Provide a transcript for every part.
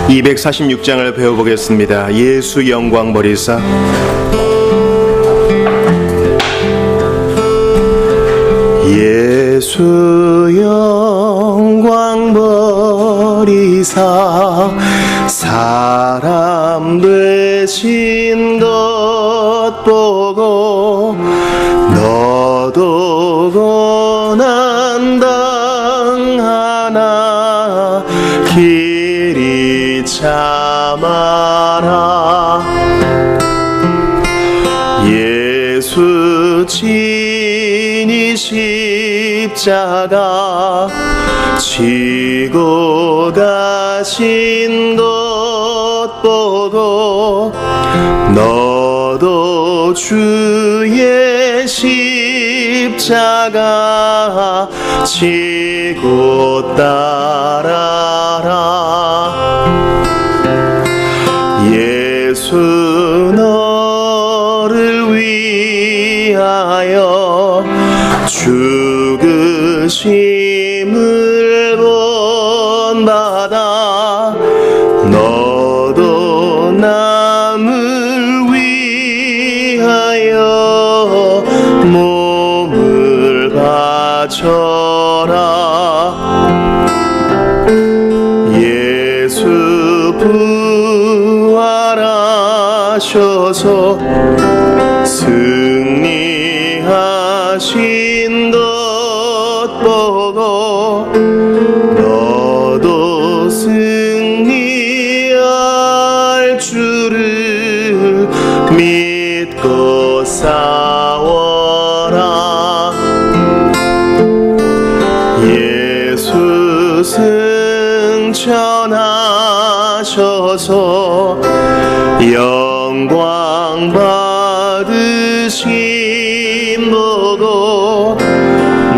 246장을 배워보겠습니다. 예수 영광 버리사. 예수 영광 버리사 사람 되신 것 보고 너도 고난 당하나 길이 참아라. 예수 친히 십자가 지고 가신 것 보고 너도 주의 십자가 지고 따라라. 예수 너를 위하여 죽으심을 본받아 너도 남을 위하여 몸을 바쳐라. 예수 부활하셔서 승리하신 것 보고 너도 승리할 줄을 믿고 싸워라. 예수 승천하셔서 영광 받으심 보고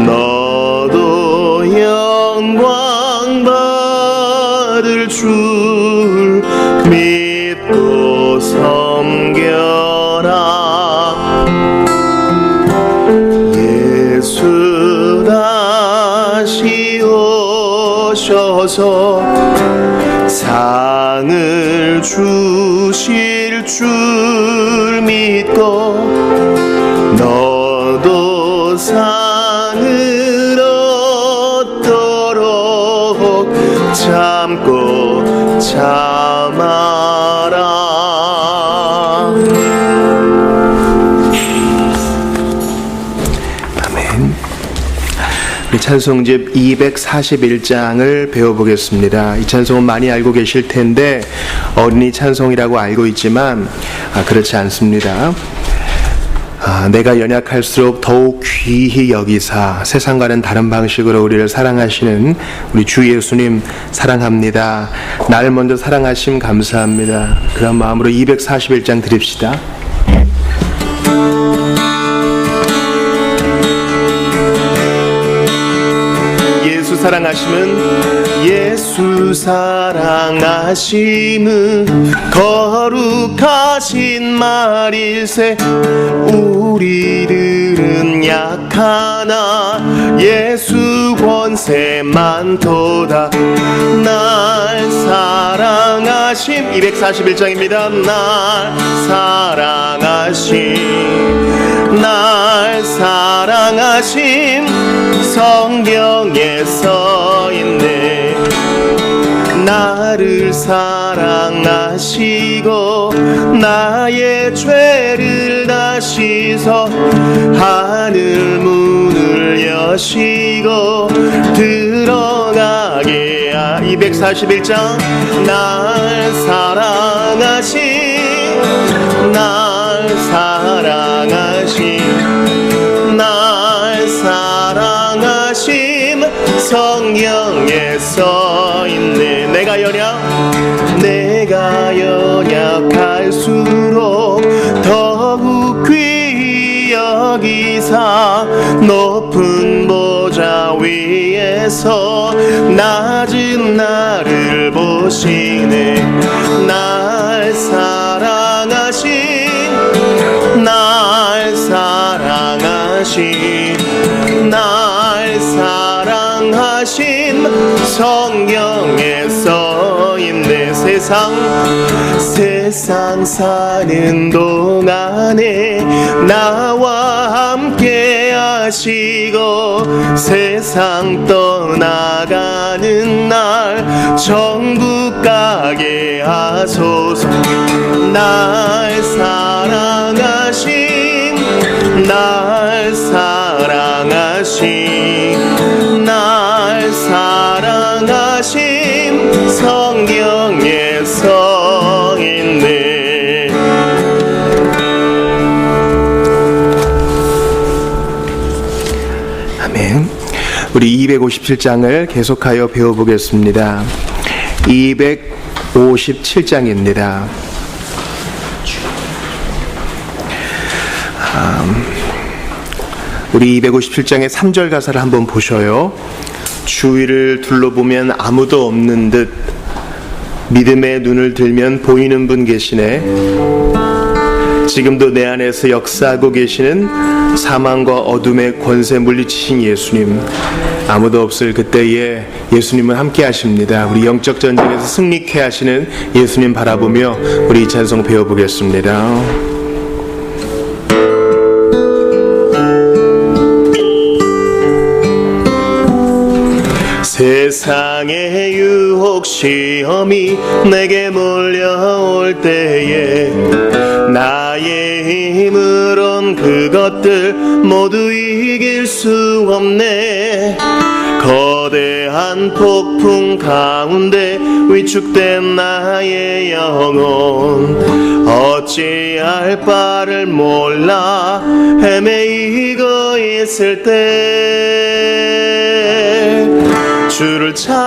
너도 영광 받을 줄 믿고 섬겨라. 예수 다시 오셔서 상을 주실 줄 믿고 너도 상을 얻도록 참고 참아라. 아멘. 우리 찬송집 241장을 배워보겠습니다. 이 찬송은 많이 알고 계실 텐데 어린이 찬송이라고 알고 있지만 그렇지 않습니다. 내가 연약할수록 더욱 귀히 여기사 세상과는 다른 방식으로 우리를 사랑하시는 우리 주 예수님 사랑합니다. 나를 먼저 사랑하심 감사합니다. 그런 마음으로 241장 드립시다. 예수 사랑하심은 예수 사랑하심은 거룩하신 말일세. 우리들은 약하나 예수 권세 많도다. 날 사랑하심 241장입니다. 날 사랑하심 날 사랑하심 성경에 써있네. 나를 사랑하시고 나의 죄를 다시서 하늘 문을 여시고 들어가게 241장 날 사랑하신 날 사랑하신 날 사랑하심 성경에 써있네. 내가 연약할수록 더욱 귀히 여기사 높은 보좌 위에서 낮은 나를 보시네. 날 사랑하신 날 사랑하신 날 사랑하신 사랑하심 성경에 써있네. 세상 사는 동안에 나와 함께 하시고 세상 떠나가는 날 천국 가게 하소서. 날 사랑하심 날 사랑하심 날 사랑하심 성경에 써있네. 아멘. 우리 257장을 계속하여 배워보겠습니다. 257장입니다. 우리 257장의 3절 가사를 한번 보셔요. 주위를 둘러보면 아무도 없는 듯 믿음의 눈을 들면 보이는 분 계시네. 지금도 내 안에서 역사하고 계시는 사망과 어둠의 권세 물리치신 예수님. 아무도 없을 그때에 예수님은 함께 하십니다. 우리 영적 전쟁에서 승리케 하시는 예수님 바라보며 우리 이 찬송 배워보겠습니다. 세상의 유혹 시험이 내게 몰려올 때에 나의 힘으론 그것들 모두 이길 수 없네. 거대한 폭풍 가운데 위축된 나의 영혼 어찌할 바를 몰라 헤매이고 있을 때 주를 찬양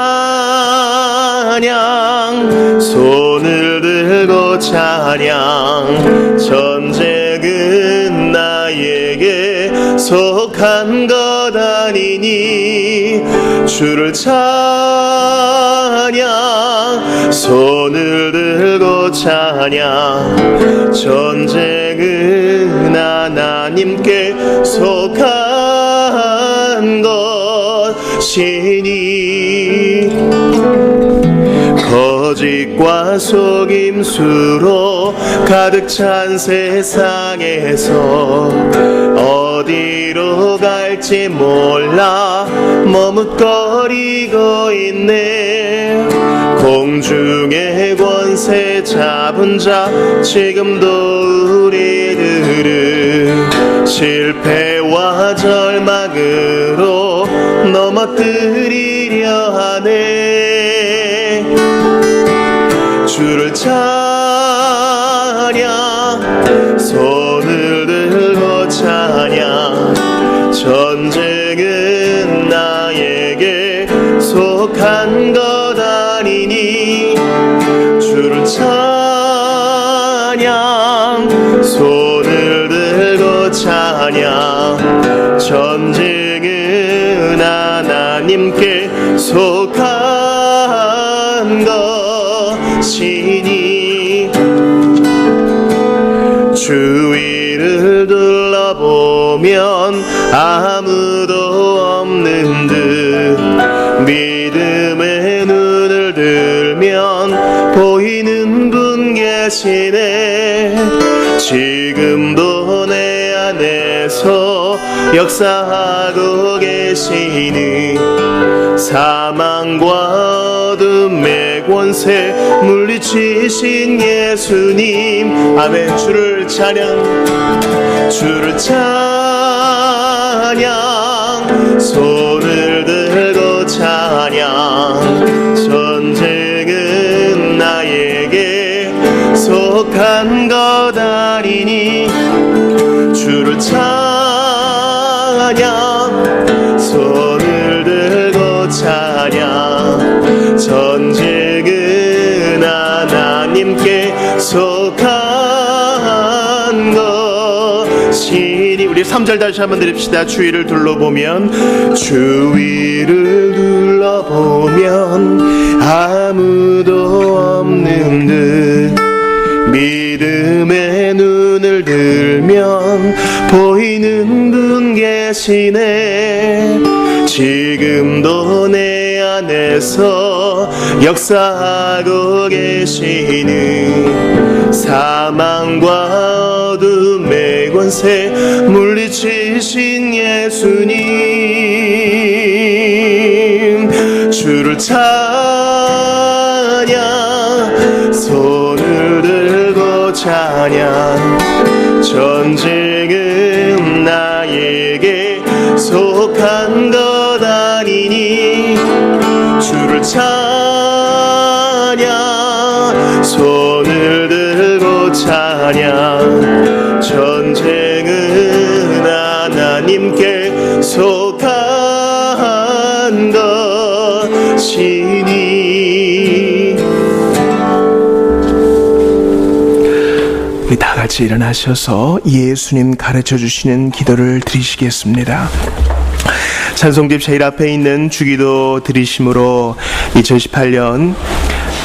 손을 들고 찬양 전쟁은 나에게 속한 것 아니니 주를 찬양 손을 들고 찬양 전쟁은 하나님께 속한 것이니 거짓과 속임수로 가득 찬 세상에서 어디로 갈지 몰라 머뭇거리고 있네. 공중의 권세 잡은 자 지금도 우리들은 실패와 절망으로 넘어뜨리려 하네. 주를 찬양 손을 들고 찬양 전쟁은 나에게 속한 것 아니니 주를 찬양 손을 들고 찬양 전쟁은 하나님께 속한 것이니 주위를 둘러보면 아무도 없는 듯 믿음의 눈을 들면 보이는 분 계시네. 지금도 내 안에서 역사하고 계시니 사망과 어둠의 권세 물리치신 예수님. 아멘. 주를 찬양 주를 찬양 손을 들고 찬양 전쟁은 나에게 속한 것 아니니 주를 찬양 손을 들고 찬양 전쟁은 하나님께 속한 것이니. 우리 3절 다시 한번 드립시다. 주위를 둘러보면 주위를 둘러보면 아무도 없는 듯 믿음의 눈을 들면 보이는 분 계시네. 지금도 내 안에서 역사하고 계시는 사망과 어둠의 권세 물리치신 예수님 주를 찬양 손을 들고 찬양 전쟁은 나에게 속한 것 아니니 주를 찬양 손을 들고 찬양 전쟁은 하나님께 속한 것이니. 우리 다 같이 일어나셔서 예수님 가르쳐 주시는 기도를 드리시겠습니다. 찬송집 제일 앞에 있는 주기도 드리심으로 2018년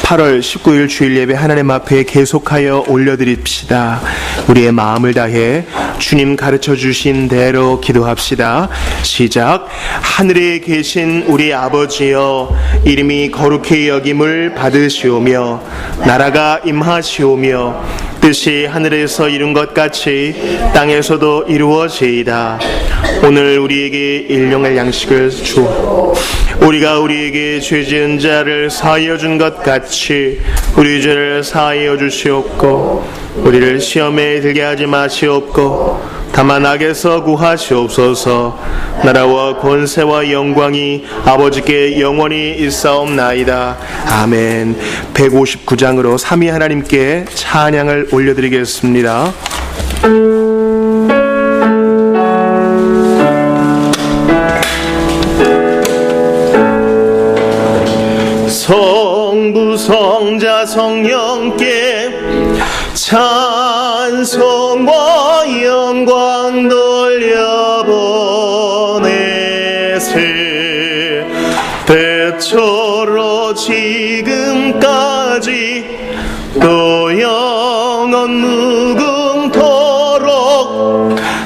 8월 19일 주일 예배 하나님 앞에 계속하여 올려드립시다. 우리의 마음을 다해 주님 가르쳐 주신 대로 기도합시다. 시작. 하늘에 계신 우리 아버지여, 이름이 거룩히 여김을 받으시오며 나라가 임하시오며 뜻이 하늘에서 이룬 것 같이 땅에서도 이루어지이다. 오늘 우리에게 일용할 양식을 주옵소서. 우리가 우리에게 죄 지은 자를 사하여 준 것 같이 우리 죄를 사하여 주시옵고 우리를 시험에 들게 하지 마시옵고 다만 악에서 구하시옵소서. 나라와 권세와 영광이 아버지께 영원히 있사옵나이다. 아멘. 159장으로 삼위 하나님께 찬양을 올려드리겠습니다. 성부 성자 성령께 찬송과 영광 돌려보내세. 대초로 지금까지 또 영원 무궁토록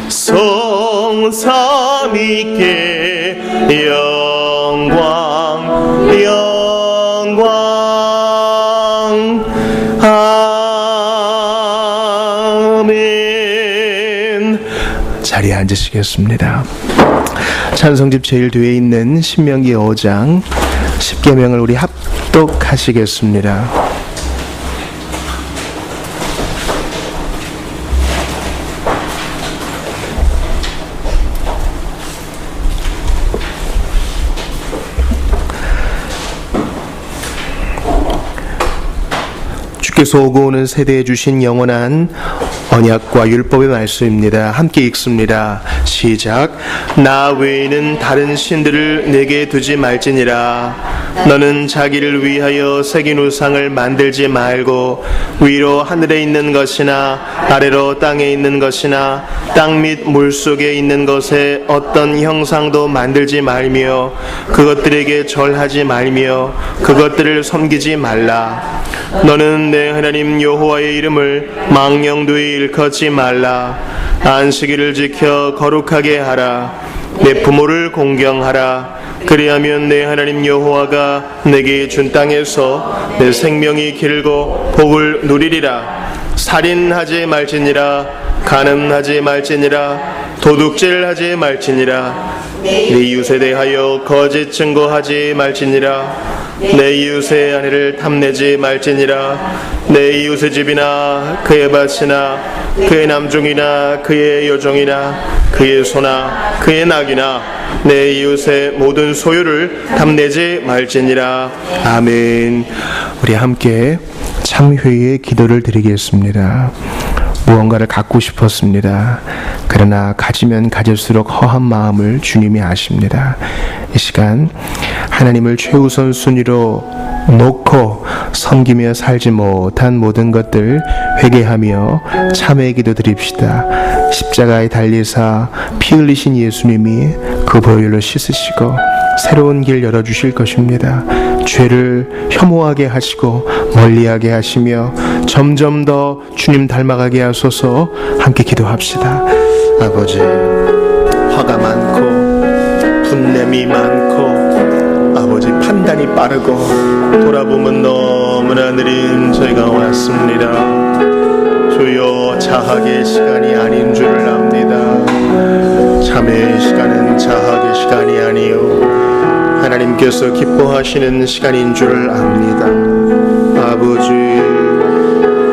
성삼위께 영광 아멘. 자리에 앉으시겠습니다. 찬송집 제일 뒤에 있는 신명기 5장 10계명을 우리 합독하시겠습니다. 주께서 오고 오는 세대에 주신 영원한 언약과 율법의 말씀입니다. 함께 읽습니다. 시작. 나 외에는 다른 신들을 내게 두지 말지니라. 너는 자기를 위하여 새긴 우상을 만들지 말고 위로 하늘에 있는 것이나 아래로 땅에 있는 것이나 땅 및 물속에 있는 것에 어떤 형상도 만들지 말며 그것들에게 절하지 말며 그것들을 섬기지 말라. 너는 내 하나님 여호와의 이름을 망령되이 일컫지 말라. 안식일을 지켜 거룩하게 하라. 내 부모를 공경하라. 그리하면 내 하나님 여호와가 내게 준 땅에서 내 생명이 길고 복을 누리리라. 살인하지 말지니라. 간음하지 말지니라. 도둑질을 하지 말지니라. 내 이웃에 대하여 거짓 증거하지 말지니라. 내 이웃의 아내를 탐내지 말지니라. 내 이웃의 집이나 그의 밭이나 그의 남종이나 그의 여종이나 그의 소나 그의 낙이나 내 이웃의 모든 소유를 탐내지 말지니라. 아멘. 우리 함께 참회의 기도를 드리겠습니다. 무언가를 갖고 싶었습니다. 그러나 가지면 가질수록 허한 마음을 주님이 아십니다. 이 시간 하나님을 최우선 순위로 놓고 섬기며 살지 못한 모든 것들 회개하며 참회의 기도 드립시다. 십자가에 달리사 피 흘리신 예수님이 그 보혈로 씻으시고 새로운 길 열어주실 것입니다. 죄를 혐오하게 하시고 멀리하게 하시며 점점 더 주님 닮아가게 하소서. 함께 기도합시다. 아버지, 화가 많고 분냄이 많고 아버지 판단이 빠르고 돌아보면 너무나 느린 저희가 왔습니다. 주여, 자학의 시간이 아닌 줄을 압니다. 참회의 시간은 자학의 시간이 아니요 하나님께서 기뻐하시는 시간인 줄 압니다. 아버지,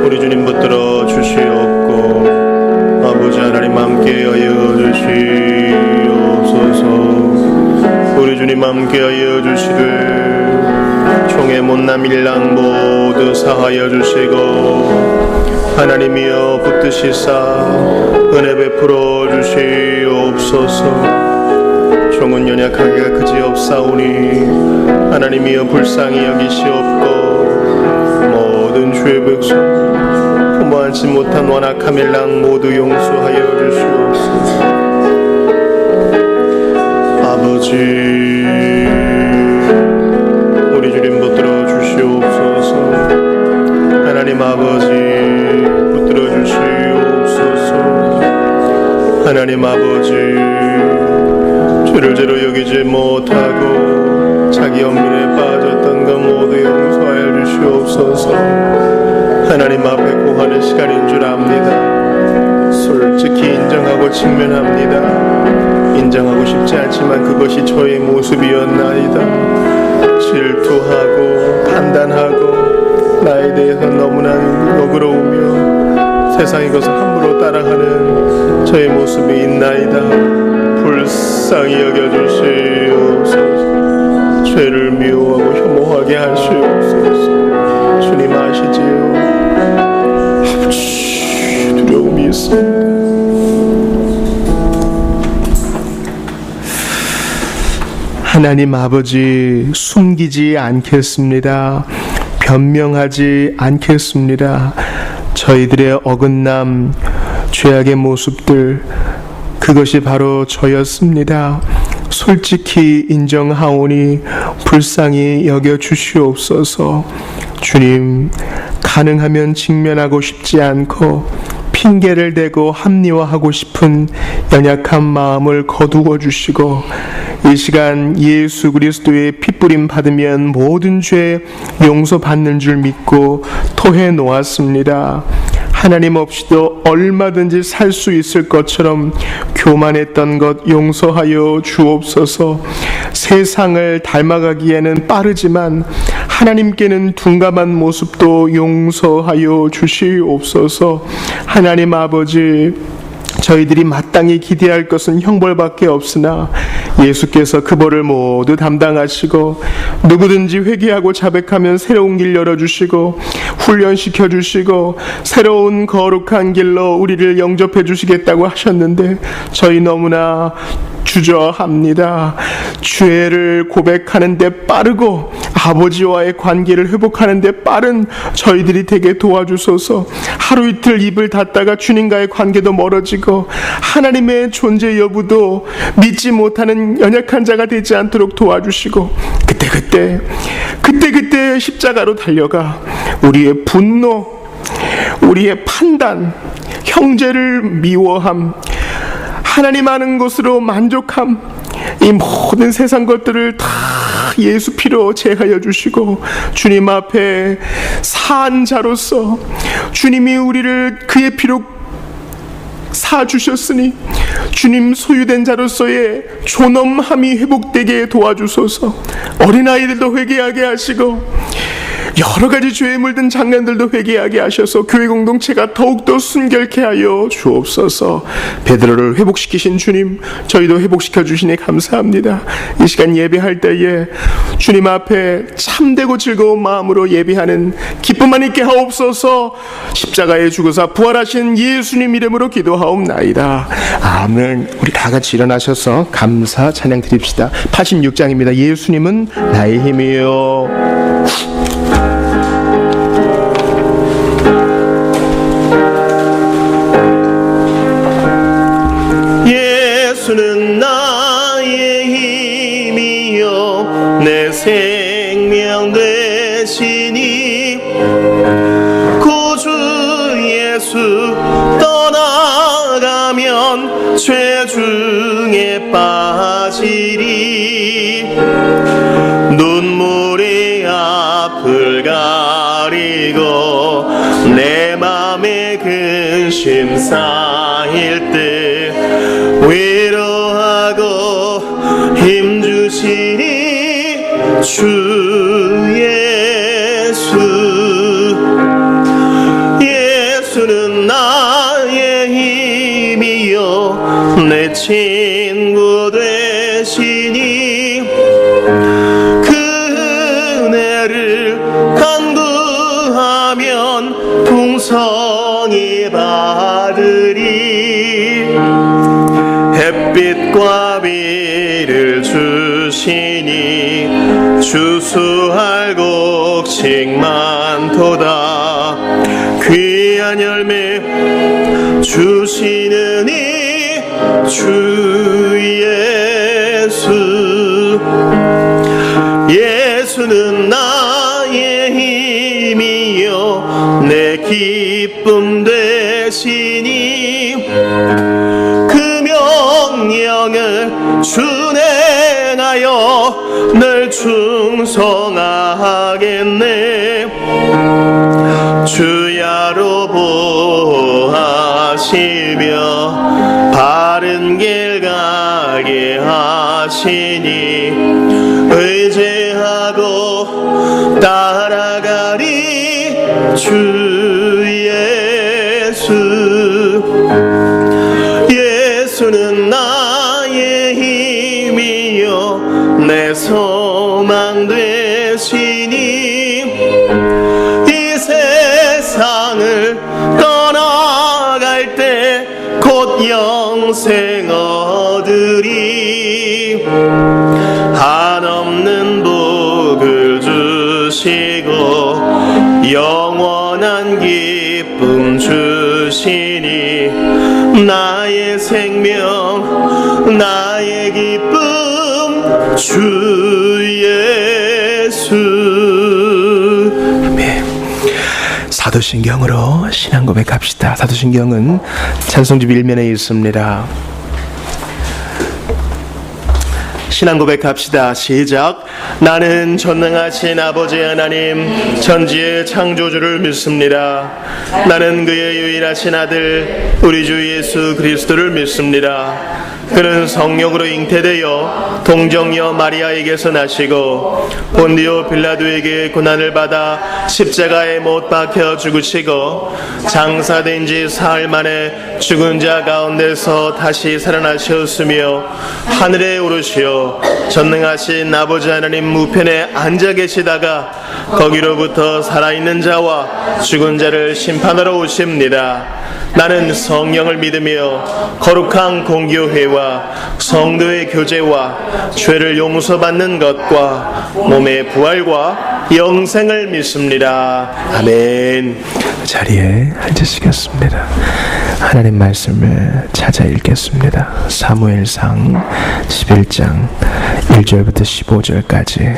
우리 주님 붙들어 주시옵고 아버지 하나님 함께하여 주시옵소서. 우리 주님 함께하여 주시되 총의 못남 일랑 모두 사하여 주시고 하나님이여 붙드시사 은혜 베풀어 주시옵소서. 종은 연약하기가 그지없사오니 하나님이여 불쌍히 여기시옵고 모든 주의 백성 품어안지 못한 완악함 일랑 모두 용서하여 주시옵소서. 아버지, 우리 주님 붙들어 주시옵소서. 하나님 아버지 붙들어 주시옵소서. 하나님 아버지, 죄를 죄로 여기지 못하고 자기 연민에 빠졌던 것 모두 용서하여 주시옵소서. 하나님 앞에 고하는 시간인 줄 압니다. 솔직히 인정하고 직면합니다. 인정하고 싶지 않지만 그것이 저의 모습이었나이다. 질투하고 판단하고 나에 대해서 너무나 너그러우며 세상의 것을 함부로 따라가는 저의 모습이 있나이다. 불쌍히 여겨주시옵소서. 죄를 미워하고 혐오하게 하시옵소서. 주님 아시지요? 두려움이 있습니다. 하나님 아버지, 숨기지 않겠습니다. 변명하지 않겠습니다. 저희들의 어긋남, 죄악의 모습들, 그것이 바로 저였습니다. 솔직히 인정하오니 불쌍히 여겨 주시옵소서. 주님, 가능하면 직면하고 싶지 않고 핑계를 대고 합리화하고 싶은 연약한 마음을 거두어 주시고 이 시간 예수 그리스도의 핏부림 받으면 모든 죄 용서받는 줄 믿고 토해 놓았습니다. 하나님 없이도 얼마든지 살 수 있을 것처럼 교만했던 것 용서하여 주옵소서. 세상을 닮아가기에는 빠르지만 하나님께는 둔감한 모습도 용서하여 주시옵소서. 하나님 아버지, 저희들이 마땅히 기대할 것은 형벌밖에 없으나 예수께서 그 벌을 모두 담당하시고 누구든지 회개하고 자백하면 새로운 길 열어주시고 훈련시켜 주시고 새로운 거룩한 길로 우리를 영접해 주시겠다고 하셨는데 저희 너무나 주저합니다. 죄를 고백하는 데 빠르고 아버지와의 관계를 회복하는 데 빠른 저희들이 되게 도와주소서. 하루 이틀 입을 닫다가 주님과의 관계도 멀어지고 하나님의 존재 여부도 믿지 못하는 연약한 자가 되지 않도록 도와주시고 그때 십자가로 달려가 우리의 분노, 우리의 판단, 형제를 미워함, 하나님 아는 것으로 만족함, 이 모든 세상 것들을 다 예수 피로 제하여 주시고 주님 앞에 산 자로서 주님이 우리를 그의 피로 사주셨으니 주님 소유된 자로서의 존엄함이 회복되게 도와주소서. 어린아이들도 회개하게 하시고 여러 가지 죄에 물든 장년들도 회개하게 하셔서 교회 공동체가 더욱더 순결케 하여 주옵소서. 베드로를 회복시키신 주님, 저희도 회복시켜 주시니 감사합니다. 이 시간 예배할 때에 주님 앞에 참되고 즐거운 마음으로 예배하는 기쁨만 있게 하옵소서. 십자가에 죽으사 부활하신 예수님 이름으로 기도하옵나이다. 아멘. 우리 다 같이 일어나셔서 감사 찬양 드립시다. 86장입니다. 예수님은 나의 힘이요. 예수는 나의 힘이요 내 생명 되시니 구주 예수 떠나가면 죄 중에 빠지리 눈물이 앞을 가리고 내 맘에 근심 쌓일 때 위로하고 힘주시니 주 예수. 예수는 나의 힘이요 내 친구 되시니 그 은혜를 간구하면 풍성히 받으리. 햇빛과 비를 주시니 주수할 곡식 많도다. 귀한 열매 주시느니 주 예수. 예수는 나의 힘이요 내 기쁨 되시니 그 명령을 준행하여 늘 충성하겠네. 주야로 보호하시며 바른 길 가게 하시니 의지하고 따라가리 주 예수. 예수는 나의 힘이요 내 소망 되시니 이 세상을 떠나갈 때 곧 영생 얻으리. 한없는 복을 주시고 영원한 기쁨 주시니 나의 생명 나의 기쁨 주 예수. 아멘. 사도신경으로 신앙 고백합시다. 사도신경은 찬송집 1면에 있습니다. 신앙 고백합시다. 시작. 나는 전능하신 아버지 하나님 천지의 창조주를 믿습니다. 나는 그의 유일하신 아들 우리 주 예수 그리스도를 믿습니다. 그는 성령으로 잉태되어 동정녀 마리아에게서 나시고 본디오 빌라도에게 고난을 받아 십자가에 못 박혀 죽으시고 장사된 지 사흘 만에 죽은 자 가운데서 다시 살아나셨으며 하늘에 오르시어 전능하신 아버지 하나님 우편에 앉아 계시다가 거기로부터 살아있는 자와 죽은 자를 심판하러 오십니다. 나는 성령을 믿으며 거룩한 공교회와 성도의 교제와 죄를 용서받는 것과 몸의 부활과 영생을 믿습니다. 아멘. 자리에 앉으시겠습니다. 하나님 말씀을 찾아 읽겠습니다. 사무엘상 11장 1절부터 15절까지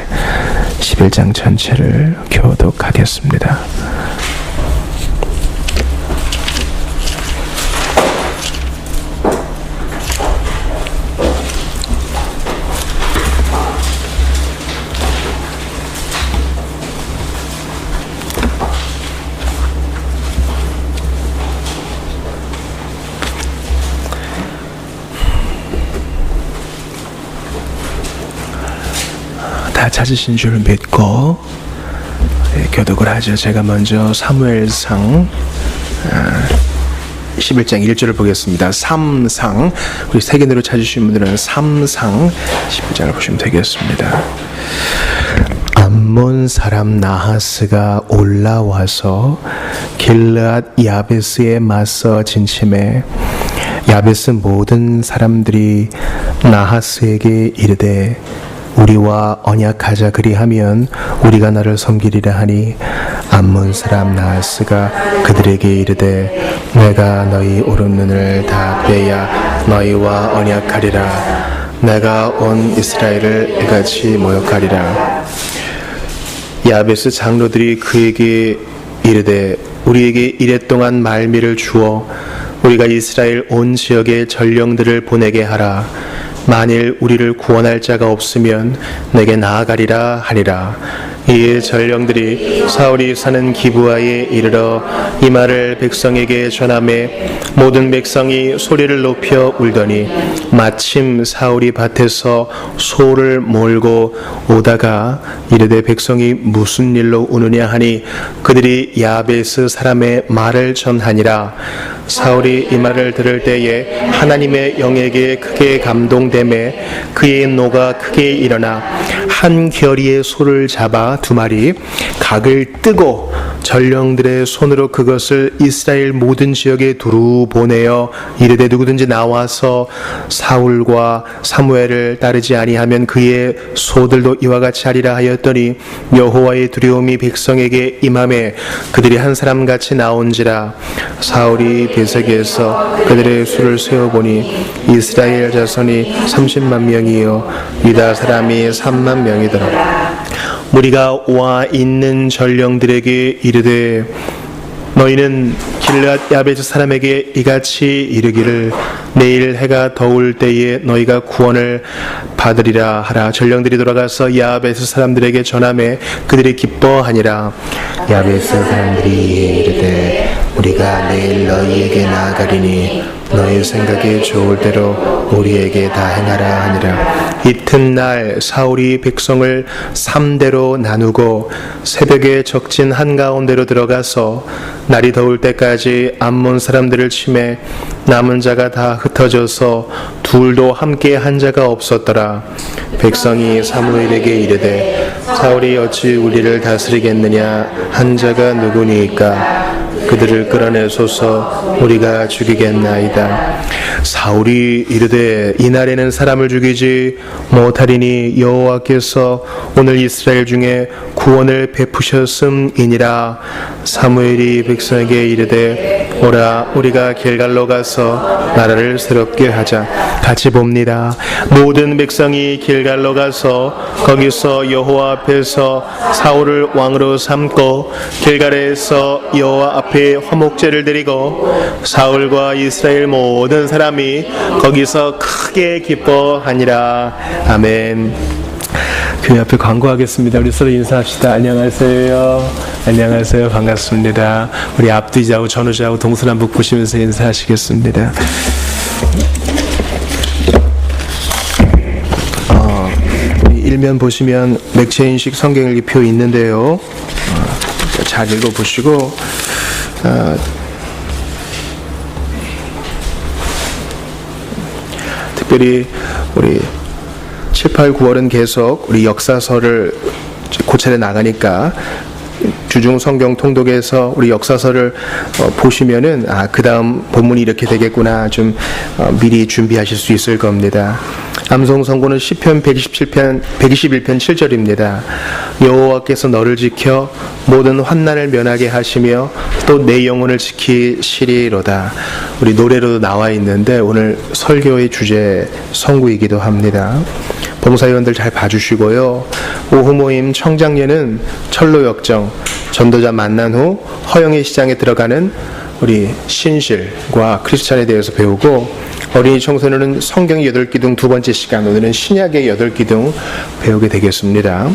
11장 전체를 교독하겠습니다. 다 찾으신 줄 믿고 교독을 하죠. 제가 먼저 사무엘상 11장 1절을 보겠습니다. 3상, 우리 세계대로 찾으신 분들은 3상 11장을 보시면 되겠습니다. 암몬 사람 나하스가 올라와서 길르앗 야베스에 맞서 진침해 야베스 모든 사람들이 나하스에게 이르되 우리와 언약하자 그리하면 우리가 너를 섬기리라 하니 암몬 사람 나하스가 그들에게 이르되 내가 너희 오른눈을 다 빼야 너희와 언약하리라. 내가 온 이스라엘을 이같이 모욕하리라. 야베스 장로들이 그에게 이르되 우리에게 이랫동안 말미를 주어 우리가 이스라엘 온 지역에 전령들을 보내게 하라. 만일 우리를 구원할 자가 없으면 내게 나아가리라 하니라. 이에 전령들이 사울이 사는 기브아에 이르러 이 말을 백성에게 전하매 모든 백성이 소리를 높여 울더니 마침 사울이 밭에서 소를 몰고 오다가 이르되 백성이 무슨 일로 우느냐 하니 그들이 야베스 사람의 말을 전하니라. 사울이 이 말을 들을 때에 하나님의 영에게 크게 감동되매 그의 노가 크게 일어나 한 결의의 소를 잡아 2마리 각을 뜨고 전령들의 손으로 그것을 이스라엘 모든 지역에 두루 보내어 이르되 누구든지 나와서 사울과 사무엘을 따르지 아니하면 그의 소들도 이와 같이 하리라 하였더니 여호와의 두려움이 백성에게 임하매 그들이 한 사람같이 나온지라. 사울이 베세게에서 그들의 수를 세어보니 이스라엘 자손이 30만 명이요 유다 사람이 3만 명이더라. 무리가 와 있는 전령들에게 이르되 너희는 길앗 야베스 사람에게 이같이 이르기를 내일 해가 더울 때에 너희가 구원을 받으리라 하라. 전령들이 돌아가서 야베스 사람들에게 전하매 그들이 기뻐하니라. 야베스 사람들이 이르되 우리가 내일 너희에게 나아가리니 너희 생각이 좋을 대로 우리에게 다 행하라 하니라. 이튿날 사울이 백성을 3대로 나누고 새벽에 적진 한가운데로 들어가서 날이 더울 때까지 암몬 사람들을 치매 남은 자가 다 흩어져서 둘도 함께 한 자가 없었더라. 백성이 사무엘에게 이르되 사울이 어찌 우리를 다스리겠느냐 한 자가 누구니까 그들을 끌어내소서 우리가 죽이겠나이다. 사울이 이르되 이날에는 사람을 죽이지 못하리니 여호와께서 오늘 이스라엘 중에 구원을 베푸셨음이니라. 사무엘이 백성에게 이르되 오라 우리가 길갈로 가서 나라를 새롭게 하자. 같이 봅니다. 모든 백성이 길갈로 가서 거기서 여호와 앞에서 사울을 왕으로 삼고 길갈에서 여호와 앞에 화목제를 드리고 사울과 이스라엘 모든 사람이 거기서 크게 기뻐하니라. 아멘. 교회 앞에 광고하겠습니다. 우리 서로 인사합시다. 안녕하세요. 안녕하세요. 반갑습니다. 우리 앞뒤자하고 전후자하고 동서남북 보시면서 인사하시겠습니다. 일면 보시면 맥체인식 성경일기표 있는데요. 잘 읽어보시고 특별히 우리 7, 8, 9월은 계속 우리 역사서를 고찰해 나가니까 주중 성경 통독에서 우리 역사서를 보시면은 그 다음 본문이 이렇게 되겠구나 좀 미리 준비하실 수 있을 겁니다. 암송 선고는 시편 121편 7절입니다. 여호와께서 너를 지켜 모든 환난을 면하게 하시며 또 내 영혼을 지키시리로다. 우리 노래로도 나와 있는데 오늘 설교의 주제 선구이기도 합니다. 봉사위원들 잘 봐주시고요. 오후 모임 청장년은 철로역정 전도자 만난 후 허영의 시장에 들어가는 우리 신실과 크리스찬에 대해서 배우고 어린이 청소년은 성경 8기둥 2번째 시간 오늘은 신약의 8기둥 배우게 되겠습니다.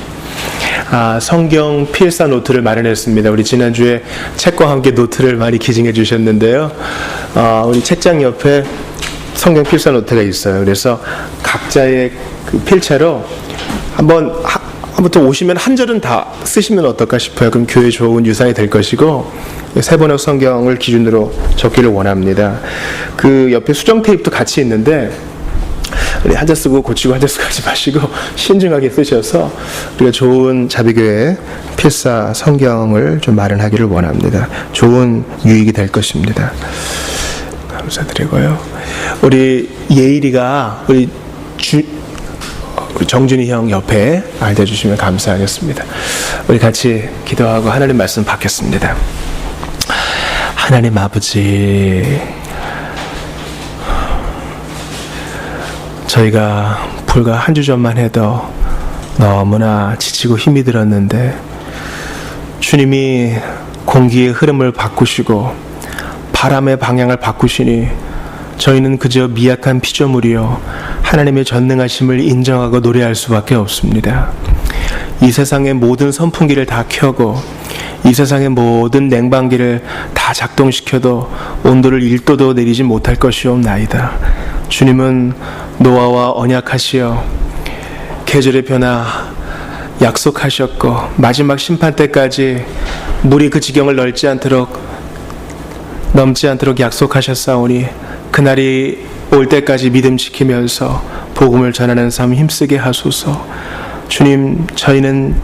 성경 필사 노트를 마련했습니다. 우리 지난주에 책과 함께 노트를 많이 기증해 주셨는데요. 우리 책장 옆에 성경 필사 노트가 있어요. 그래서 각자의 그 필체로 한번부터 오시면 한 절은 다 쓰시면 어떨까 싶어요. 그럼 교회 좋은 유산이 될 것이고 세번역 성경을 기준으로 적기를 원합니다. 그 옆에 수정 테이프도 같이 있는데 우리 한 자 쓰고 고치고 한 자 쓰고 하지 마시고 신중하게 쓰셔서 우리가 좋은 자비교회 필사 성경을 좀 마련하기를 원합니다. 좋은 유익이 될 것입니다. 감사드리고요. 우리 예일이가 우리 정준이 형 옆에 앉아주시면 감사하겠습니다. 우리 같이 기도하고 하나님 말씀 받겠습니다. 하나님 아버지, 저희가 불과 한 주 전만 해도 너무나 지치고 힘이 들었는데 주님이 공기의 흐름을 바꾸시고 바람의 방향을 바꾸시니 저희는 그저 미약한 피조물이요 하나님의 전능하심을 인정하고 노래할 수밖에 없습니다. 이 세상의 모든 선풍기를 다 켜고 이 세상의 모든 냉방기를 다 작동시켜도 온도를 1도도 내리지 못할 것이옵나이다. 주님은 노아와 언약하시어 계절의 변화 약속하셨고 마지막 심판 때까지 물이 그 지경을 넘지 않도록 약속하셨사오니 그날이 올 때까지 믿음 지키면서 복음을 전하는 삶 힘쓰게 하소서. 주님, 저희는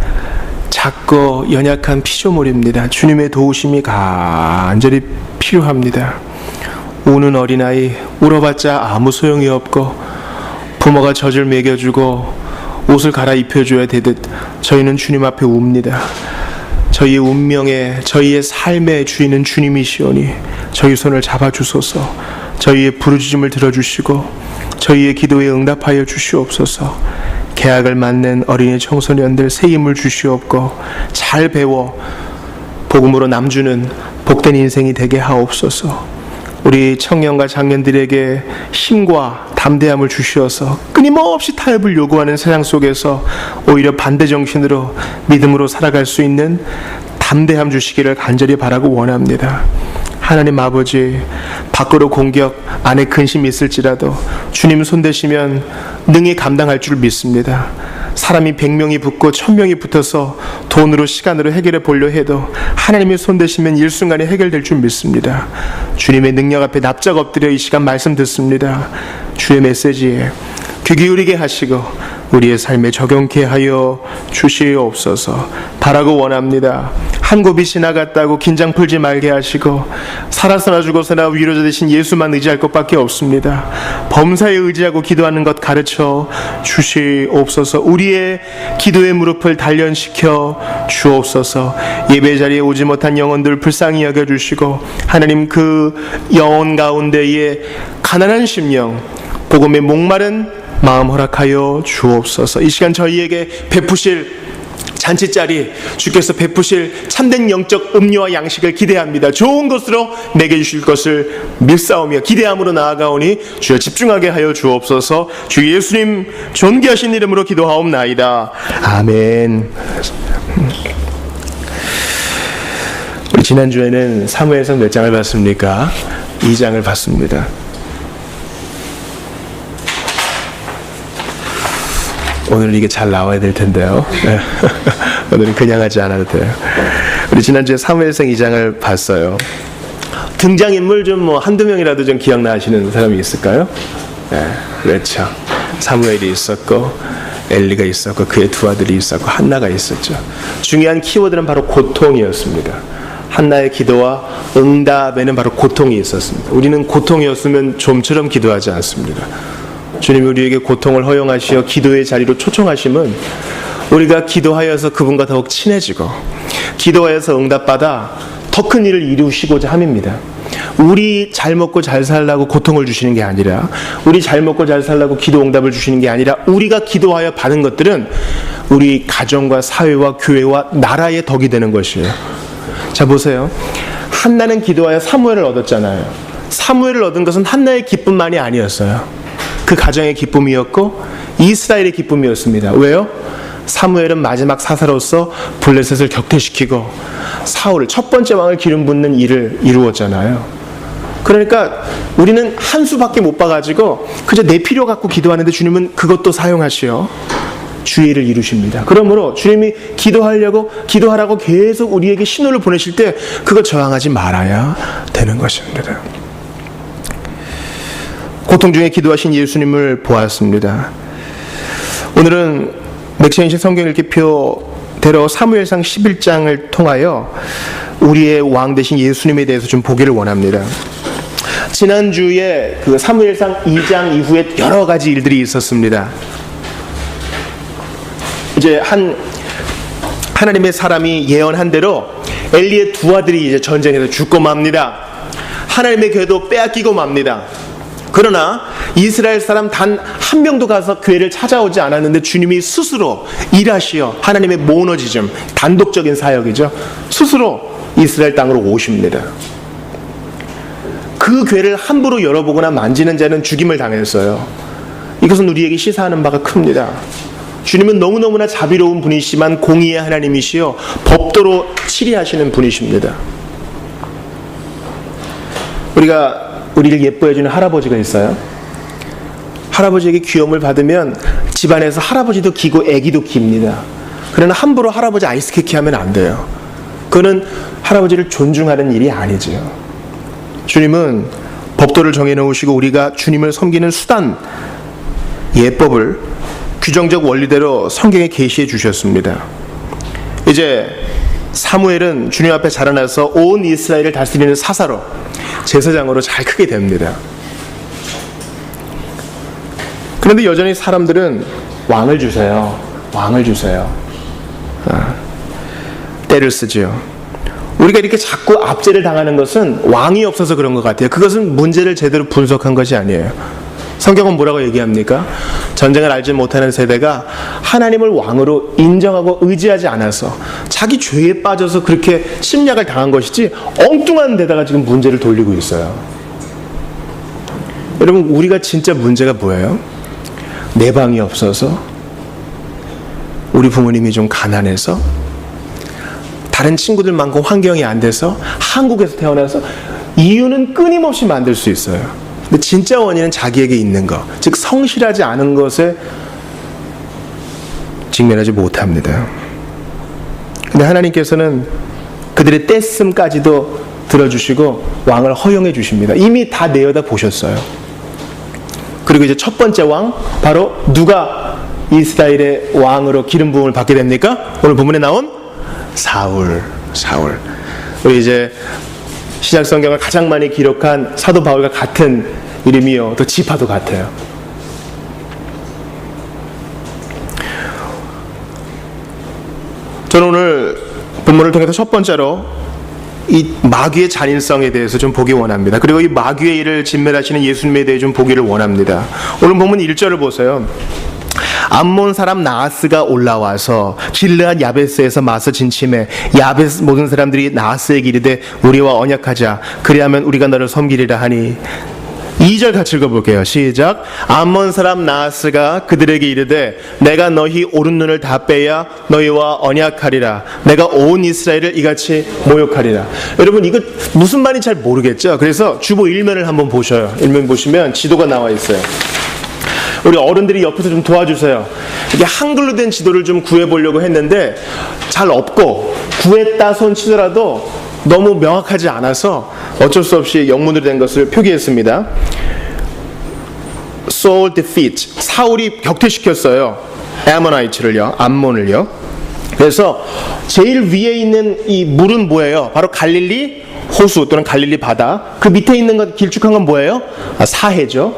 작고 연약한 피조물입니다. 주님의 도우심이 간절히 필요합니다. 우는 어린아이 울어봤자 아무 소용이 없고 부모가 젖을 먹여주고 옷을 갈아입혀줘야 되듯 저희는 주님 앞에 웁니다. 저희의 운명에 저희의 삶의 주인은 주님이시오니 저희 손을 잡아주소서. 저희의 부르짖음을 들어주시고 저희의 기도에 응답하여 주시옵소서. 계약을 맺는 어린이 청소년들 새 힘을 주시옵고 잘 배워 복음으로 남주는 복된 인생이 되게 하옵소서. 우리 청년과 장년들에게 힘과 담대함을 주시어서 끊임없이 타협을 요구하는 세상 속에서 오히려 반대 정신으로 믿음으로 살아갈 수 있는 담대함 주시기를 간절히 바라고 원합니다. 하나님 아버지, 밖으로 공격, 안에 근심이 있을지라도 주님 손대시면 능히 감당할 줄 믿습니다. 사람이 100명이 붙고 1000명이 붙어서 돈으로 시간으로 해결해 보려 해도 하나님의 손대시면 일순간에 해결될 줄 믿습니다. 주님의 능력 앞에 납작 엎드려 이 시간 말씀 듣습니다. 주의 메시지에 귀 기울이게 하시고 우리의 삶에 적용케 하여 주시옵소서. 바라고 원합니다. 한 곱이 지나갔다고 긴장 풀지 말게 하시고 살아서나 죽어서나 위로자 되신 예수만 의지할 것밖에 없습니다. 범사에 의지하고 기도하는 것 가르쳐 주시옵소서. 우리의 기도의 무릎을 단련시켜 주옵소서. 예배 자리에 오지 못한 영혼들 불쌍히 여겨주시고 하나님 그 영혼 가운데에 가난한 심령, 복음의 목마른 마음 허락하여 주옵소서. 이 시간 저희에게 베푸실 잔치자리 주께서 베푸실 참된 영적 음료와 양식을 기대합니다. 좋은 것으로 내게 주실 것을 믿사오며 기대함으로 나아가오니 주여 집중하게 하여 주옵소서. 주 예수님 존귀하신 이름으로 기도하옵나이다. 아멘. 우리 지난주에는 사무엘상 몇 장을 봤습니까? 2장을 봤습니다. 오늘 이게 잘 나와야 될 텐데요. 오늘은 그냥 하지 않아도 돼요. 우리 지난주에 사무엘상 2장을 봤어요. 등장인물 좀 한두 명이라도 좀 기억나시는 사람이 있을까요? 네, 그렇죠. 사무엘이 있었고 엘리가 있었고 그의 두 아들이 있었고 한나가 있었죠. 중요한 키워드는 바로 고통이었습니다. 한나의 기도와 응답에는 바로 고통이 있었습니다. 우리는 고통이 없으면 좀처럼 기도하지 않습니다. 주님이 우리에게 고통을 허용하시어 기도의 자리로 초청하심은 우리가 기도하여서 그분과 더욱 친해지고 기도하여서 응답받아 더 큰 일을 이루시고자 함입니다. 우리 잘 먹고 잘 살라고 고통을 주시는 게 아니라 우리 잘 먹고 잘 살라고 기도 응답을 주시는 게 아니라 우리가 기도하여 받은 것들은 우리 가정과 사회와 교회와 나라의 덕이 되는 것이에요. 자 보세요. 한나는 기도하여 사무엘을 얻었잖아요. 사무엘을 얻은 것은 한나의 기쁨만이 아니었어요. 그 가정의 기쁨이었고 이스라엘의 기쁨이었습니다. 왜요? 사무엘은 마지막 사사로서 블레셋을 격퇴시키고 사울을 첫 번째 왕을 기름 붓는 일을 이루었잖아요. 그러니까 우리는 한 수밖에 못 봐가지고 그저 내 필요 갖고 기도하는데 주님은 그것도 사용하시어 주의 일을 이루십니다. 그러므로 주님이 기도하라고 계속 우리에게 신호를 보내실 때 그거 저항하지 말아야 되는 것입니다. 고통 중에 기도하신 예수님을 보았습니다. 오늘은 맥시인식 성경 읽기표대로 사무엘상 11장을 통하여 우리의 왕 되신 예수님에 대해서 좀 보기를 원합니다. 지난주에 그 사무엘상 2장 이후에 여러 가지 일들이 있었습니다. 이제 하나님의 사람이 예언한 대로 엘리의 두 아들이 이제 전쟁에서 죽고 맙니다. 하나님의 궤도 빼앗기고 맙니다. 그러나 이스라엘 사람 단 한 명도 가서 교회를 찾아오지 않았는데 주님이 스스로 일하시어 하나님의 모너지즘, 단독적인 사역이죠. 스스로 이스라엘 땅으로 오십니다. 그 궤를 함부로 열어보거나 만지는 자는 죽임을 당했어요. 이것은 우리에게 시사하는 바가 큽니다. 주님은 너무너무나 자비로운 분이시지만 공의의 하나님이시요 법도로 치리하시는 분이십니다. 우리를 예뻐해주는 할아버지가 있어요. 할아버지에게 귀여움을 받으면 집안에서 할아버지도 기고 애기도 깁니다. 그러나 함부로 할아버지 아이스케이크 하면 안 돼요. 그거는 할아버지를 존중하는 일이 아니지요. 주님은 법도를 정해놓으시고 우리가 주님을 섬기는 수단, 예법을 규정적 원리대로 성경에 계시해 주셨습니다. 이제 사무엘은 주님 앞에 자라나서 온 이스라엘을 다스리는 사사로, 제사장으로 잘 크게 됩니다. 그런데 여전히 사람들은 왕을 주세요. 왕을 주세요. 때를 쓰지요. 우리가 이렇게 자꾸 압제를 당하는 것은 왕이 없어서 그런 것 같아요. 그것은 문제를 제대로 분석한 것이 아니에요. 성경은 뭐라고 얘기합니까? 전쟁을 알지 못하는 세대가 하나님을 왕으로 인정하고 의지하지 않아서 자기 죄에 빠져서 그렇게 침략을 당한 것이지 엉뚱한 데다가 지금 문제를 돌리고 있어요. 여러분, 우리가 진짜 문제가 뭐예요? 내 방이 없어서? 우리 부모님이 좀 가난해서? 다른 친구들만큼 환경이 안 돼서? 한국에서 태어나서? 이유는 끊임없이 만들 수 있어요. 근데 진짜 원인은 자기에게 있는 것, 즉 성실하지 않은 것에 직면하지 못합니다. 근데 하나님께서는 그들의 떼씀까지도 들어주시고 왕을 허용해 주십니다. 이미 다 내어다 보셨어요. 그리고 이제 첫 번째 왕, 바로 누가 이스라엘의 왕으로 기름 부음을 받게 됩니까? 오늘 본문에 나온 사울. 우리 이제 신약 성경을 가장 많이 기록한 사도 바울과 같은 이름이요, 또 지파도 같아요. 저는 오늘 본문을 통해서 첫 번째로 이 마귀의 잔인성에 대해서 좀 보기 원합니다. 그리고 이 마귀의 일을 진멸하시는 예수님에 대해 좀 보기를 원합니다. 오늘 본문 1절을 보세요. 암몬 사람 나하스가 올라와서 길르앗 야베스에서 맞서 진침해 야베스 모든 사람들이 나하스에게 이르되 우리와 언약하자, 그리하면 우리가 너를 섬기리라 하니. 2절 같이 읽어볼게요. 시작. 암몬 사람 나하스가 그들에게 이르되 내가 너희 오른 눈을 다 빼야 너희와 언약하리라. 내가 온 이스라엘을 이같이 모욕하리라. 여러분, 이거 무슨 말인지 잘 모르겠죠? 그래서 주보 1면을 한번 보셔요. 1면 보시면 지도가 나와 있어요. 우리 어른들이 옆에서 좀 도와주세요. 이게 한글로 된 지도를 좀 구해보려고 했는데 잘 없고, 구했다 손 치더라도 너무 명확하지 않아서 어쩔 수 없이 영문으로 된 것을 표기했습니다. Saul defeat, 사울이 격퇴시켰어요. 아모나이츠를요, 암몬을요. 그래서 제일 위에 있는 이 물은 뭐예요? 바로 갈릴리 호수 또는 갈릴리 바다. 그 밑에 있는 것, 길쭉한 건 뭐예요? 사해죠.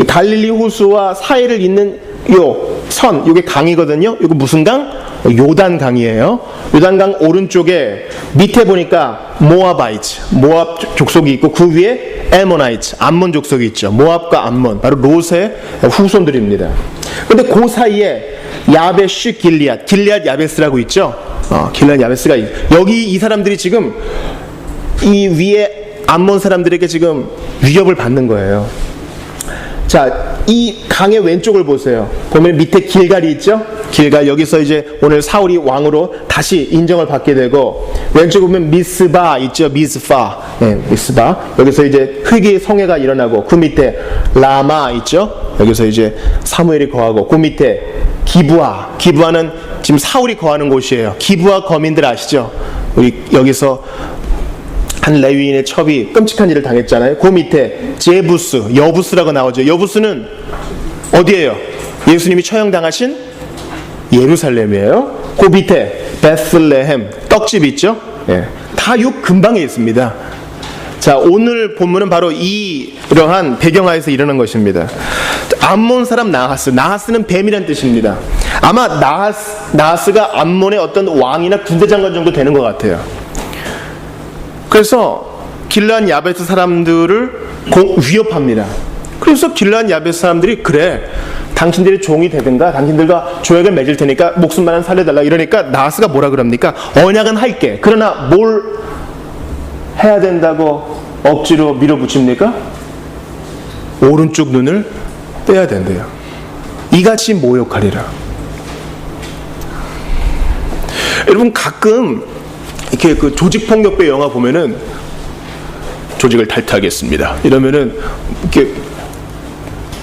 갈릴리 호수와 사해를 잇는 요 선, 요게 강이거든요. 요거 무슨 강? 요단 강이에요. 요단 강 오른쪽에 밑에 보니까 모아바이트, 모압 족속이 있고 그 위에 에모나이트, 암몬 족속이 있죠. 모압과 암몬, 바로 롯의 후손들입니다. 근데 그 사이에 야베시 길리앗, 길리앗 야베스라고 있죠. 길리앗 야베스가 여기 이 사람들이 지금 이 위에 암몬 사람들에게 지금 위협을 받는 거예요. 자, 이 강의 왼쪽을 보세요. 보면 밑에 길갈이 있죠? 길갈, 여기서 이제 오늘 사울이 왕으로 다시 인정을 받게 되고, 왼쪽에 보면 미스바 있죠? 미스파. 네, 미스바. 여기서 이제 흑의 성회가 일어나고, 그 밑에 라마 있죠? 여기서 이제 사무엘이 거하고, 그 밑에 기브아. 기브아는 지금 사울이 거하는 곳이에요. 기브아 거민들 아시죠? 우리 여기서 한 레위인의 첩이 끔찍한 일을 당했잖아요. 그 밑에 제부스, 여부스라고 나오죠. 여부스는 어디예요? 예수님이 처형당하신 예루살렘이에요. 그 밑에 베슬레헴, 떡집 있죠? 예, 다 요 근방에 있습니다. 자, 오늘 본문은 바로 이러한 배경하에서 일어난 것입니다. 암몬 사람 나하스는 뱀이란 뜻입니다. 아마 나하스가 암몬의 어떤 왕이나 군대 장관 정도 되는 것 같아요. 그래서 길르앗 야베스 사람들을 위협합니다. 그래서 길르앗 야베스 사람들이 그래, 당신들이 종이 되든가 당신들과 조약을 맺을 테니까 목숨만은 살려달라 이러니까 나하스가 뭐라 그럽니까? 언약은 할게. 그러나 뭘 해야 된다고 억지로 밀어붙입니까? 오른쪽 눈을 빼야 된대요. 이같이 모욕하리라. 여러분, 가끔 이렇게 그 조직폭력배 영화 보면은 조직을 탈퇴하겠습니다 이러면은 이렇게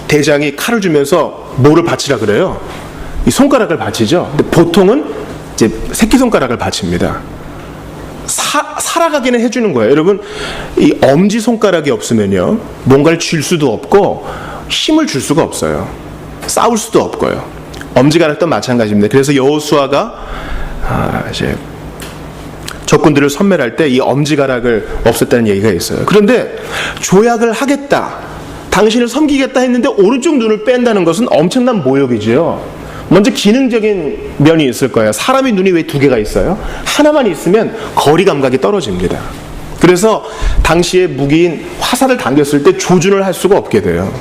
대장이 칼을 주면서 뭐를 바치라 그래요? 이 손가락을 바치죠. 근데 보통은 이제 새끼손가락을 바칩니다. 살아가기는 해주는 거예요. 여러분, 이 엄지손가락이 없으면요, 뭔가를 줄 수도 없고 힘을 줄 수가 없어요. 싸울 수도 없고요. 엄지가락도 마찬가지입니다. 그래서 여호수아가 이제 적군들을 섬멸할 때 이 엄지가락을 없앴다는 얘기가 있어요. 그런데 조약을 하겠다, 당신을 섬기겠다 했는데 오른쪽 눈을 뺀다는 것은 엄청난 모욕이지요. 먼저 기능적인 면이 있을 거예요. 사람이 눈이 왜 두 개가 있어요? 하나만 있으면 거리 감각이 떨어집니다. 그래서 당시의 무기인 화살을 당겼을 때 조준을 할 수가 없게 돼요.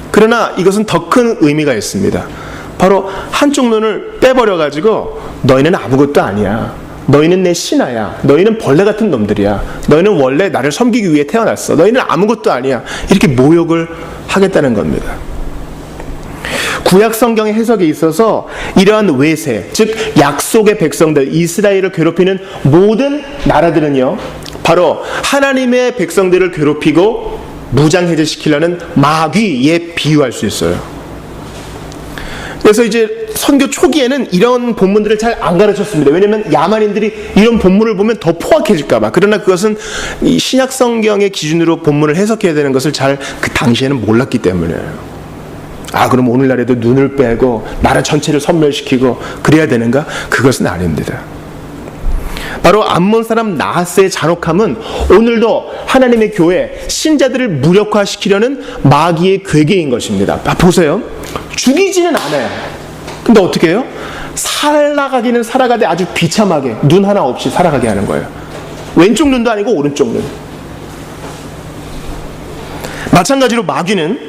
그러나 이것은 더 큰 의미가 있습니다. 바로 한쪽 눈을 빼버려가지고 너희는 아무것도 아니야, 너희는 내 신하야, 너희는 벌레 같은 놈들이야, 너희는 원래 나를 섬기기 위해 태어났어, 너희는 아무것도 아니야, 이렇게 모욕을 하겠다는 겁니다. 구약 성경의 해석에 있어서 이러한 외세, 즉 약속의 백성들, 이스라엘을 괴롭히는 모든 나라들은요, 바로 하나님의 백성들을 괴롭히고 무장해제시키려는 마귀에 비유할 수 있어요. 그래서 이제 선교 초기에는 이런 본문들을 잘 안 가르쳤습니다. 왜냐하면 야만인들이 이런 본문을 보면 더 포악해질까봐. 그러나 그것은 이 신약 성경의 기준으로 본문을 해석해야 되는 것을 잘 그 당시에는 몰랐기 때문이에요. 그럼 오늘날에도 눈을 빼고 나라 전체를 섬멸시키고 그래야 되는가? 그것은 아닙니다. 바로 암몬 사람 나하스의 잔혹함은 오늘도 하나님의 교회 신자들을 무력화시키려는 마귀의 괴계인 것입니다. 보세요. 죽이지는 않아요. 근데 어떻게 해요? 살아가기는 살아가되 아주 비참하게 눈 하나 없이 살아가게 하는 거예요. 왼쪽 눈도 아니고 오른쪽 눈. 마찬가지로 마귀는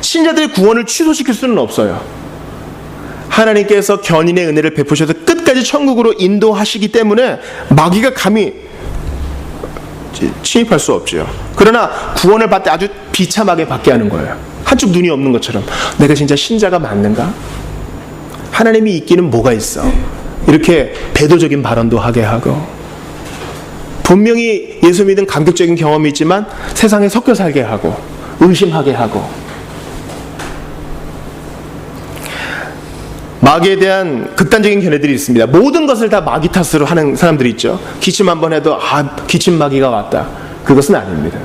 신자들의 구원을 취소시킬 수는 없어요. 하나님께서 견인의 은혜를 베푸셔서 끝까지 천국으로 인도하시기 때문에 마귀가 감히 침입할 수 없죠. 그러나 구원을 받되 아주 비참하게 받게 하는 거예요. 한쪽 눈이 없는 것처럼. 내가 진짜 신자가 맞는가? 하나님이 있기는 뭐가 있어? 이렇게 배도적인 발언도 하게 하고, 분명히 예수 믿은 감격적인 경험이 있지만 세상에 섞여 살게 하고 의심하게 하고. 마귀에 대한 극단적인 견해들이 있습니다. 모든 것을 다 마귀 탓으로 하는 사람들이 있죠. 기침 한번 해도 기침 마귀가 왔다. 그것은 아닙니다.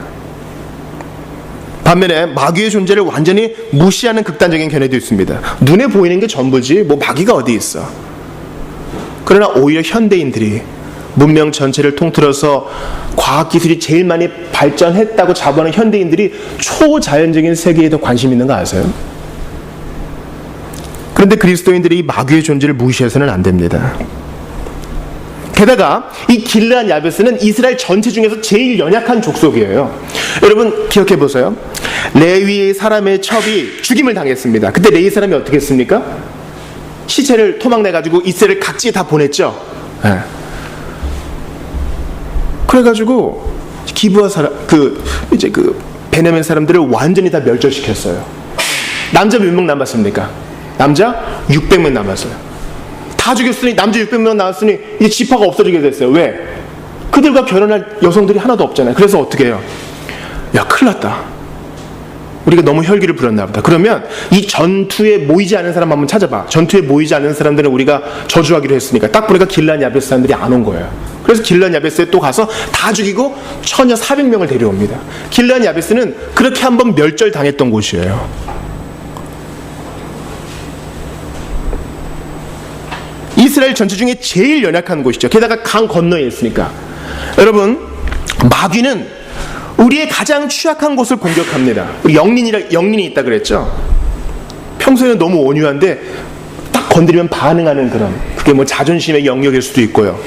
반면에 마귀의 존재를 완전히 무시하는 극단적인 견해도 있습니다. 눈에 보이는 게 전부지 뭐 마귀가 어디 있어. 그러나 오히려 현대인들이 문명 전체를 통틀어서 과학기술이 제일 많이 발전했다고 자부하는 현대인들이 초자연적인 세계에 더 관심 있는 거 아세요? 그런데 그리스도인들이 이 마귀의 존재를 무시해서는 안 됩니다. 게다가 이 길르앗 야베스는 이스라엘 전체 중에서 제일 연약한 족속이에요. 여러분 기억해 보세요. 레위 사람의 첩이 죽임을 당했습니다. 그때 레위 사람이 어떻게 했습니까? 시체를 토막내가지고 이스라엘 각지에 다 보냈죠. 네. 그래가지고 기브아 사람, 이제 베냐민 사람들을 완전히 다 멸절시켰어요. 남자 몇 명 남았습니까? 남자 600명 남았어요. 다 죽였으니 남자 600명 나왔으니 이제 지파가 없어지게 됐어요. 왜? 그들과 결혼할 여성들이 하나도 없잖아요. 그래서 어떻게 해요? 야, 큰일 났다. 우리가 너무 혈기를 부렸나 보다. 그러면 이 전투에 모이지 않은 사람 한번 찾아봐. 전투에 모이지 않은 사람들은 우리가 저주하기로 했으니까. 딱 보니까 길르앗 야베스 사람들이 안 온 거예요. 그래서 길르앗 야베스에 또 가서 다 죽이고 처녀 400명을 데려옵니다. 길르앗 야베스는 그렇게 한번 멸절당했던 곳이에요. 이스라엘 전체 중에 제일 연약한 곳이죠. 게다가 강 건너에 있으니까. 여러분, 마귀는 우리의 가장 취약한 곳을 공격합니다. 우리 영린이 있다 그랬죠. 평소에는 너무 온유한데 딱 건드리면 반응하는 그런, 그게 뭐 자존심의 영역일 수도 있고요,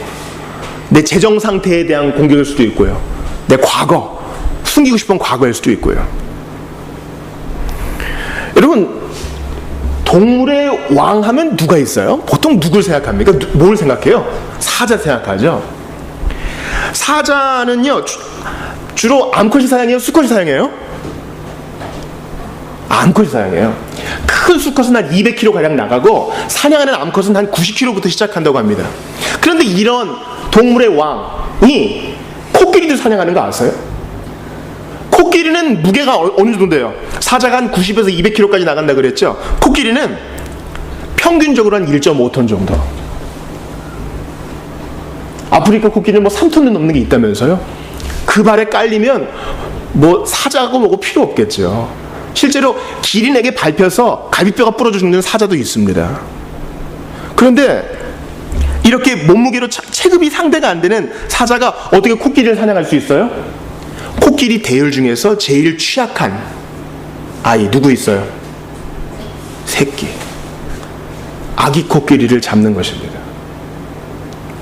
내 재정 상태에 대한 공격일 수도 있고요, 내 과거, 숨기고 싶은 과거일 수도 있고요. 여러분, 동물의 왕 하면 누가 있어요? 보통 누굴 생각합니까? 뭘 생각해요? 사자 생각하죠. 사자는요, 주로 암컷이 사냥해요? 수컷이 사냥해요? 암컷이 사냥해요. 큰 수컷은 한 200kg가량 나가고 사냥하는 암컷은 한 90kg부터 시작한다고 합니다. 그런데 이런 동물의 왕이 코끼리도 사냥하는 거 아세요? 코끼리는 무게가 어느 정도 돼요? 사자가 한 90에서 200kg까지 나간다 그랬죠? 코끼리는 평균적으로 한 1.5톤 정도. 아프리카 코끼리는 뭐 3톤도 넘는 게 있다면서요? 그 발에 깔리면 뭐 사자고 뭐고 필요 없겠죠. 실제로 기린에게 밟혀서 갈비뼈가 부러져 죽는 사자도 있습니다. 그런데 이렇게 몸무게로 체급이 상대가 안 되는 사자가 어떻게 코끼리를 사냥할 수 있어요? 코끼리 대열 중에서 제일 취약한 아이 누구 있어요? 새끼. 아기 코끼리를 잡는 것입니다.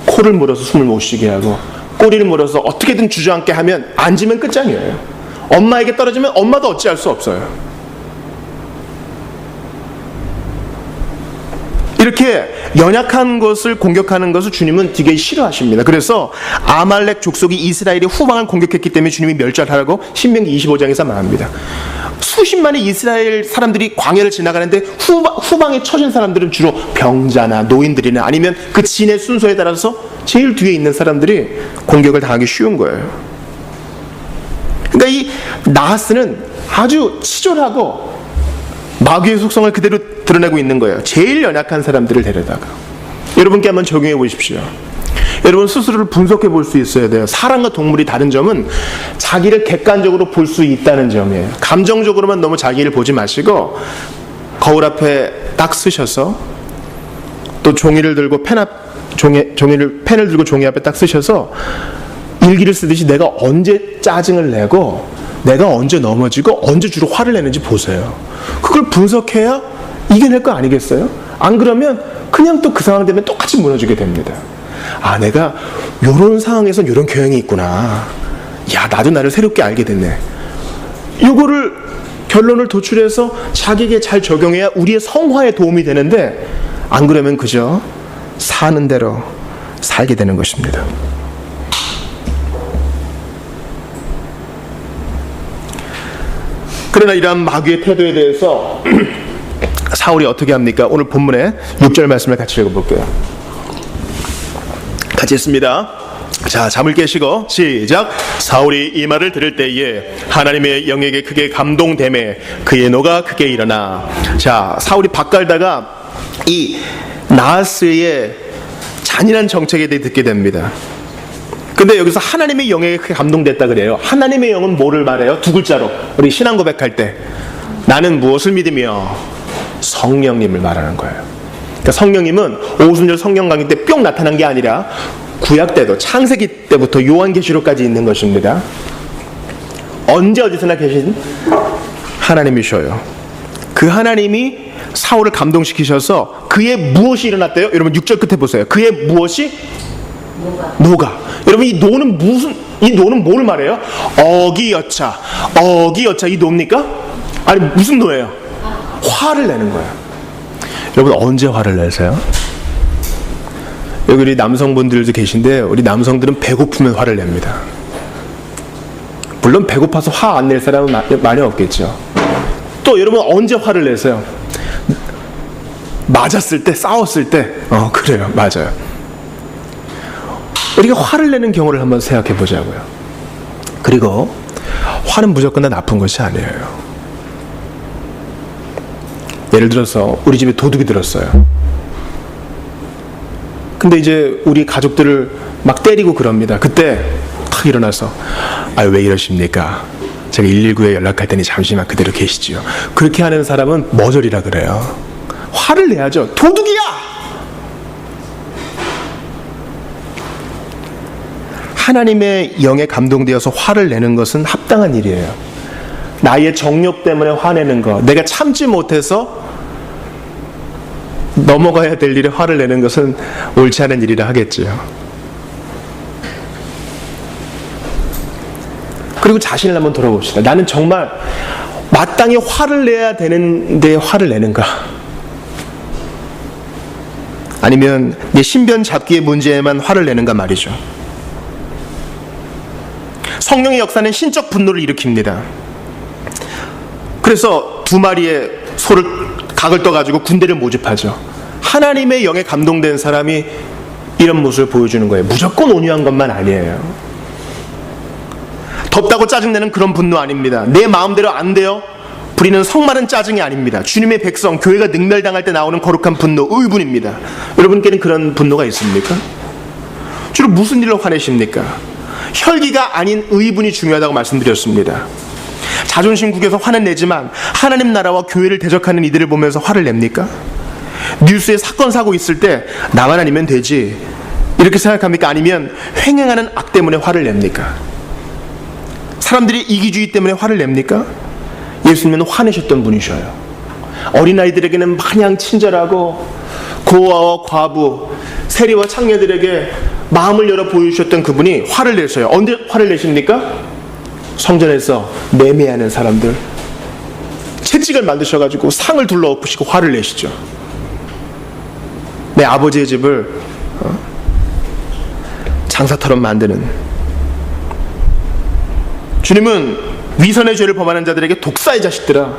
코를 물어서 숨을 못 쉬게 하고 꼬리를 물어서 어떻게든 주저앉게 하면 앉으면 끝장이에요. 엄마에게 떨어지면 엄마도 어찌할 수 없어요. 이렇게 연약한 것을 공격하는 것을 주님은 되게 싫어하십니다. 그래서 아말렉 족속이 이스라엘의 후방을 공격했기 때문에 주님이 멸절하라고 신명기 25장에서 말합니다. 수십만의 이스라엘 사람들이 광야를 지나가는데 후방에 처진 사람들은 주로 병자나 노인들이나 아니면 그 진의 순서에 따라서 제일 뒤에 있는 사람들이 공격을 당하기 쉬운 거예요. 그러니까 이 나하스는 아주 치졸하고 마귀의 속성을 그대로 드러내고 있는 거예요. 제일 연약한 사람들을 데려다가. 여러분께 한번 적용해 보십시오. 여러분 스스로를 분석해 볼 수 있어야 돼요. 사람과 동물이 다른 점은 자기를 객관적으로 볼 수 있다는 점이에요. 감정적으로만 너무 자기를 보지 마시고 거울 앞에 딱 쓰셔서 또 종이를 들고 펜을 들고 종이 앞에 딱 쓰셔서 일기를 쓰듯이 내가 언제 짜증을 내고 내가 언제 넘어지고 언제 주로 화를 내는지 보세요. 그걸 분석해야 이겨낼 거 아니겠어요? 안 그러면 그냥 또 그 상황 되면 똑같이 무너지게 됩니다. 아, 내가 요런 상황에선 요런 경향이 있구나. 야, 나도 나를 새롭게 알게 됐네. 요거를 결론을 도출해서 자기에게 잘 적용해야 우리의 성화에 도움이 되는데 안 그러면 그저 사는 대로 살게 되는 것입니다. 그러나 이러한 마귀의 태도에 대해서 사울이 어떻게 합니까? 오늘 본문의 6절 말씀을 같이 읽어볼게요. 같이 읽습니다. 자, 잠을 깨시고 시작. 사울이 이 말을 들을 때에 하나님의 영에게 크게 감동되매 그의 노가 크게 일어나. 자, 사울이 밥 갈다가 이 나하스의 잔인한 정책에 대해 듣게 됩니다. 근데 여기서 하나님의 영에게 크게 감동됐다 그래요. 하나님의 영은 뭐를 말해요? 두 글자로 우리 신앙 고백할 때 나는 무엇을 믿으며 성령님을 말하는 거예요. 그러니까 성령님은 오순절 성령 강의 때 뿅 나타난 게 아니라 구약 때도 창세기 때부터 요한계시록까지 있는 것입니다. 언제 어디서나 계신 하나님이셔요. 그 하나님이 사울을 감동시키셔서 그의 무엇이 일어났대요? 여러분 6절 끝에 보세요. 그의 무엇이? 노가. 여러분 이 노는 이 노는 뭘 말해요? 어기여차 이 노입니까? 아니 무슨 노예요? 화를 내는 거예요. 여러분 언제 화를 내세요? 여기 우리 남성분들도 계신데 우리 남성들은 배고프면 화를 냅니다. 물론 배고파서 화 안 낼 사람은 많이 없겠죠. 또 여러분 언제 화를 내세요? 맞았을 때, 싸웠을 때. 그래요, 맞아요. 우리가 화를 내는 경우를 한번 생각해 보자고요. 그리고 화는 무조건 다 나쁜 것이 아니에요. 예를 들어서 우리 집에 도둑이 들었어요. 근데 이제 우리 가족들을 막 때리고 그럽니다. 그때 탁 일어나서 왜 이러십니까? 제가 119에 연락할 테니 잠시만 그대로 계시지요. 그렇게 하는 사람은 머저리라 그래요. 화를 내야죠. 도둑이야! 하나님의 영에 감동되어서 화를 내는 것은 합당한 일이에요. 나의 정욕 때문에 화내는 거, 내가 참지 못해서 넘어가야 될 일에 화를 내는 것은 옳지 않은 일이라 하겠지요. 그리고 자신을 한번 돌아봅시다. 나는 정말 마땅히 화를 내야 되는데 화를 내는가? 아니면 내 신변 잡기의 문제에만 화를 내는가 말이죠. 성령의 역사는 신적 분노를 일으킵니다. 그래서 2마리의 소를 각을 떠가지고 군대를 모집하죠. 하나님의 영에 감동된 사람이 이런 모습을 보여주는 거예요. 무조건 온유한 것만 아니에요. 덥다고 짜증내는 그런 분노 아닙니다. 내 마음대로 안 돼요? 부리는 성마른 짜증이 아닙니다. 주님의 백성, 교회가 능멸당할 때 나오는 거룩한 분노, 의분입니다. 여러분께는 그런 분노가 있습니까? 주로 무슨 일로 화내십니까? 혈기가 아닌 의분이 중요하다고 말씀드렸습니다. 자존심 국에서 화는 내지만 하나님 나라와 교회를 대적하는 이들을 보면서 화를 냅니까? 뉴스에 사건 사고 있을 때 나만 아니면 되지 이렇게 생각합니까? 아니면 횡행하는 악 때문에 화를 냅니까? 사람들이 이기주의 때문에 화를 냅니까? 예수님은 화내셨던 분이셔요. 어린아이들에게는 마냥 친절하고 고아와 과부, 세리와 창녀들에게 마음을 열어 보여주셨던 그분이 화를 내셔요. 언제 화를 내십니까? 성전에서 매매하는 사람들, 채찍을 만드셔가지고 상을 둘러엎으시고 화를 내시죠. 내 아버지의 집을 장사터럼 만드는, 주님은 위선의 죄를 범하는 자들에게 독사의 자식들아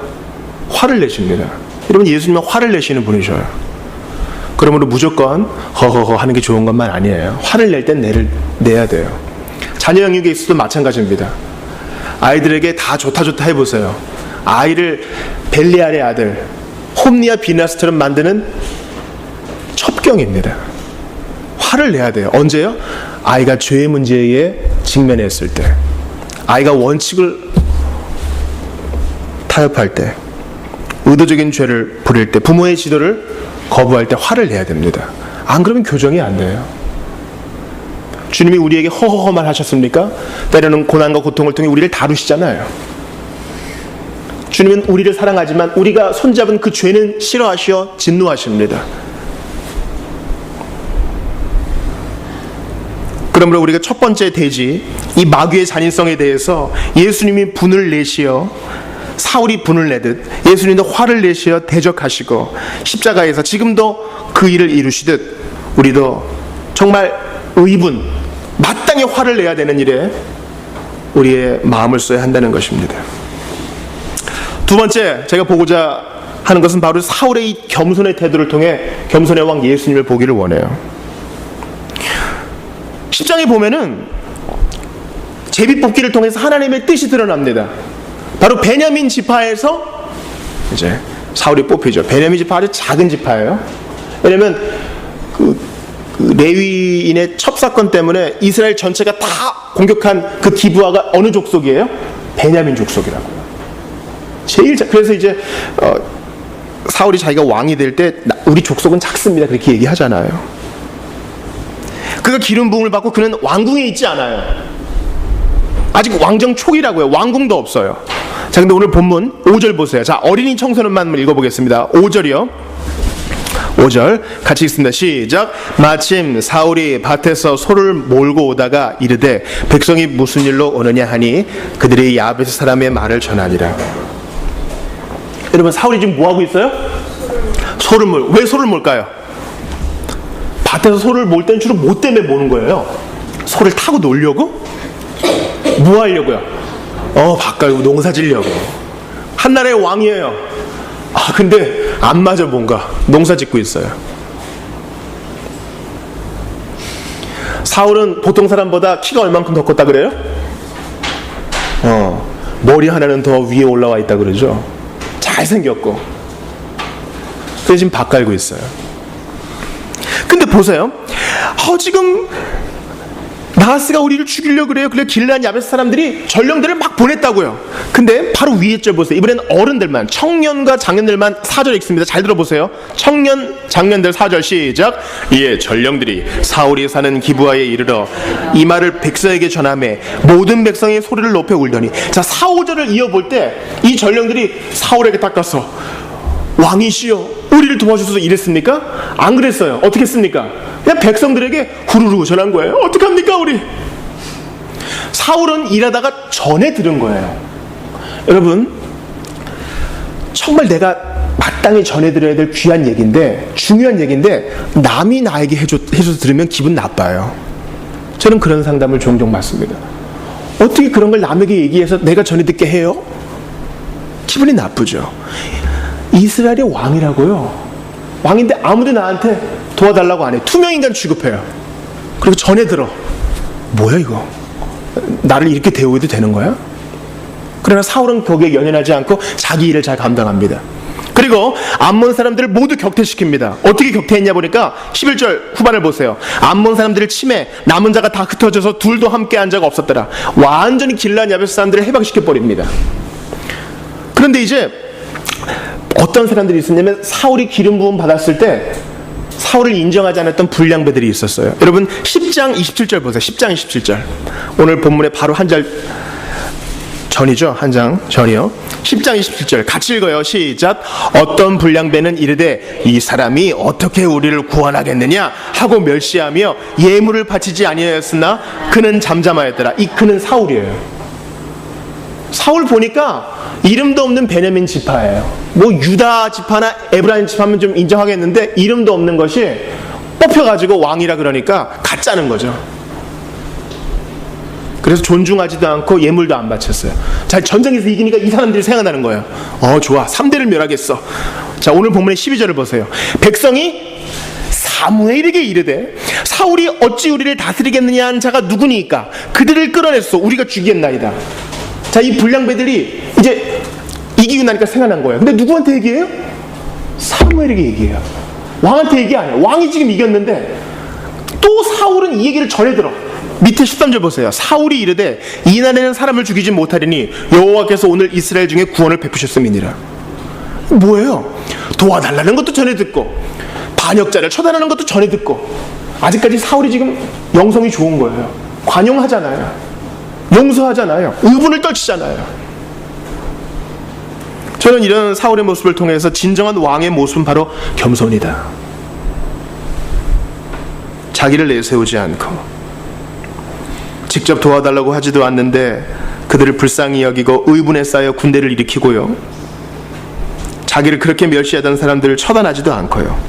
화를 내십니다. 여러분, 예수님은 화를 내시는 분이셔요. 그러므로 무조건 허허허 하는 게 좋은 것만 아니에요. 화를 낼 땐 내야 돼요. 자녀 양육에 있어도 마찬가지입니다. 아이들에게 다 좋다 해보세요. 아이를 벨리알의 아들 홈니와 비나스처럼 만드는 첩경입니다. 화를 내야 돼요. 언제요? 아이가 죄의 문제에 직면했을 때, 아이가 원칙을 타협할 때, 의도적인 죄를 부릴 때, 부모의 지도를 거부할 때 화를 내야 됩니다. 안 그러면 교정이 안 돼요. 주님이 우리에게 허허허만 하셨습니까? 때로는 고난과 고통을 통해 우리를 다루시잖아요. 주님은 우리를 사랑하지만 우리가 손잡은 그 죄는 싫어하시어 진노하십니다. 그러므로 우리가 첫 번째 대지, 이 마귀의 잔인성에 대해서 예수님이 분을 내시어, 사울이 분을 내듯 예수님도 화를 내시어 대적하시고 십자가에서 지금도 그 일을 이루시듯 우리도 정말 의분, 마땅히 화를 내야 되는 일에 우리의 마음을 써야 한다는 것입니다. 두 번째 제가 보고자 하는 것은 바로 사울의 이 겸손의 태도를 통해 겸손의 왕 예수님을 보기를 원해요. 10장에 보면은 제비뽑기를 통해서 하나님의 뜻이 드러납니다. 바로 베냐민 지파에서 이제 사울이 뽑히죠. 베냐민 지파 아주 작은 지파예요. 왜냐면 그 레위인의 첩사건 때문에 이스라엘 전체가 다 공격한 그 기브아가 어느 족속이에요? 베냐민 족속이라고요. 그래서 이제 사울이 자기가 왕이 될 때 우리 족속은 작습니다 그렇게 얘기하잖아요. 그가 기름 부음을 받고 그는 왕궁에 있지 않아요. 아직 왕정 초기라고요. 왕궁도 없어요. 자, 근데 오늘 본문 5절 보세요. 자, 어린이 청소년만 읽어보겠습니다. 5절이요. 5절 같이 읽습니다. 시작. 마침 사울이 밭에서 소를 몰고 오다가 이르되 백성이 무슨 일로 오느냐 하니 그들이 야베스 사람의 말을 전하니라. 여러분, 사울이 지금 뭐하고 있어요? 왜 소를 몰까요? 밭에서 소를 몰 때는 주로 뭐 때문에 모는 거예요? 소를 타고 놀려고? 뭐 하려고요? 밭 갈고 농사 지려고. 한나라의 왕이에요. 근데 안 맞아. 뭔가 농사 짓고 있어요. 사울은 보통 사람보다 키가 얼만큼 더 컸다 그래요? 머리 하나는 더 위에 올라와 있다 그러죠. 잘생겼고. 그래서 지금 밭 갈고 있어요. 근데 보세요. 지금 나하스가 우리를 죽이려고 그래요. 그래서 길르앗 야베스 사람들이 전령들을 막 보냈다고요. 근데 바로 위에 절 보세요. 이번엔 어른들만, 청년과 장년들만 4절 읽습니다. 잘 들어보세요. 청년, 장년들 4절 시작. 이에 전령들이 사울이 사는 기브아에 이르러 이 말을 백성에게 전하매 모든 백성이 소리를 높여 울더니. 자, 4, 5절을 이어볼 때 이 전령들이 사울에게 닦아서 왕이시여 우리를 도와주소서 이랬습니까? 안 그랬어요. 어떻게 했습니까? 그냥 백성들에게 후루루 전한 거예요. 어떡합니까 우리? 사울은 일하다가 전에 들은 거예요. 여러분, 정말 내가 마땅히 전해드려야 될 귀한 얘기인데, 중요한 얘기인데 남이 나에게 해줘서 들으면 기분 나빠요. 저는 그런 상담을 종종 받습니다. 어떻게 그런 걸 남에게 얘기해서 내가 전해 듣게 해요? 기분이 나쁘죠. 이스라엘의 왕이라고요. 왕인데 아무도 나한테 도와달라고 안 해. 투명인간 취급해요. 그리고 전해 들어. 뭐야 이거? 나를 이렇게 대우해도 되는 거야? 그러나 사울은 거기에 연연하지 않고 자기 일을 잘 감당합니다. 그리고 암몬 사람들을 모두 격퇴시킵니다. 어떻게 격퇴했냐 보니까 11절 후반을 보세요. 암몬 사람들을 침해 남은 자가 다 흩어져서 둘도 함께 한 자가 없었더라. 완전히 길르앗 야베스 사람들을 해방시켜버립니다. 그런데 이제 어떤 사람들이 있었냐면 사울이 기름 부음 받았을 때 사울을 인정하지 않았던 불량배들이 있었어요. 여러분 10장 27절 보세요. 10장 27절. 오늘 본문에 바로 한 절 전이죠. 한 장 전이요. 10장 27절 같이 읽어요. 시작. 어떤 불량배는 이르되 이 사람이 어떻게 우리를 구원하겠느냐 하고 멸시하며 예물을 바치지 아니하였으나 그는 잠잠하였더라. 이 그는 사울이에요. 사울 보니까 이름도 없는 베냐민 지파예요. 뭐 유다 지파나 에브라임 지파면 좀 인정하겠는데 이름도 없는 것이 뽑혀가지고 왕이라 그러니까 가짜는 거죠. 그래서 존중하지도 않고 예물도 안 바쳤어요. 자, 전쟁에서 이기니까 이 사람들이 생각나는 거예요. 좋아. 3대를 멸하겠어. 자, 오늘 본문의 12절을 보세요. 백성이 사무엘에게 이르되 사울이 어찌 우리를 다스리겠느냐 한 자가 누구니까 그들을 끌어냈소. 우리가 죽이겠나이다. 자, 이 불량배들이 이제 이기고 나니까 생각난 거예요. 근데 누구한테 얘기해요? 사무엘에게 얘기해요. 왕한테 얘기 안 해요. 왕이 지금 이겼는데 또 사울은 이 얘기를 전해 들어. 밑에 13절 보세요. 사울이 이르되 이날에는 사람을 죽이지 못하리니 여호와께서 오늘 이스라엘 중에 구원을 베푸셨음이니라. 뭐예요? 도와달라는 것도 전해 듣고 반역자를 처단하는 것도 전해 듣고 아직까지 사울이 지금 영성이 좋은 거예요. 관용하잖아요. 용서하잖아요. 의분을 떨치잖아요. 저는 이런 사울의 모습을 통해서 진정한 왕의 모습은 바로 겸손이다. 자기를 내세우지 않고 직접 도와달라고 하지도 않는데 그들을 불쌍히 여기고 의분에 쌓여 군대를 일으키고요. 자기를 그렇게 멸시하던 사람들을 처단하지도 않고요.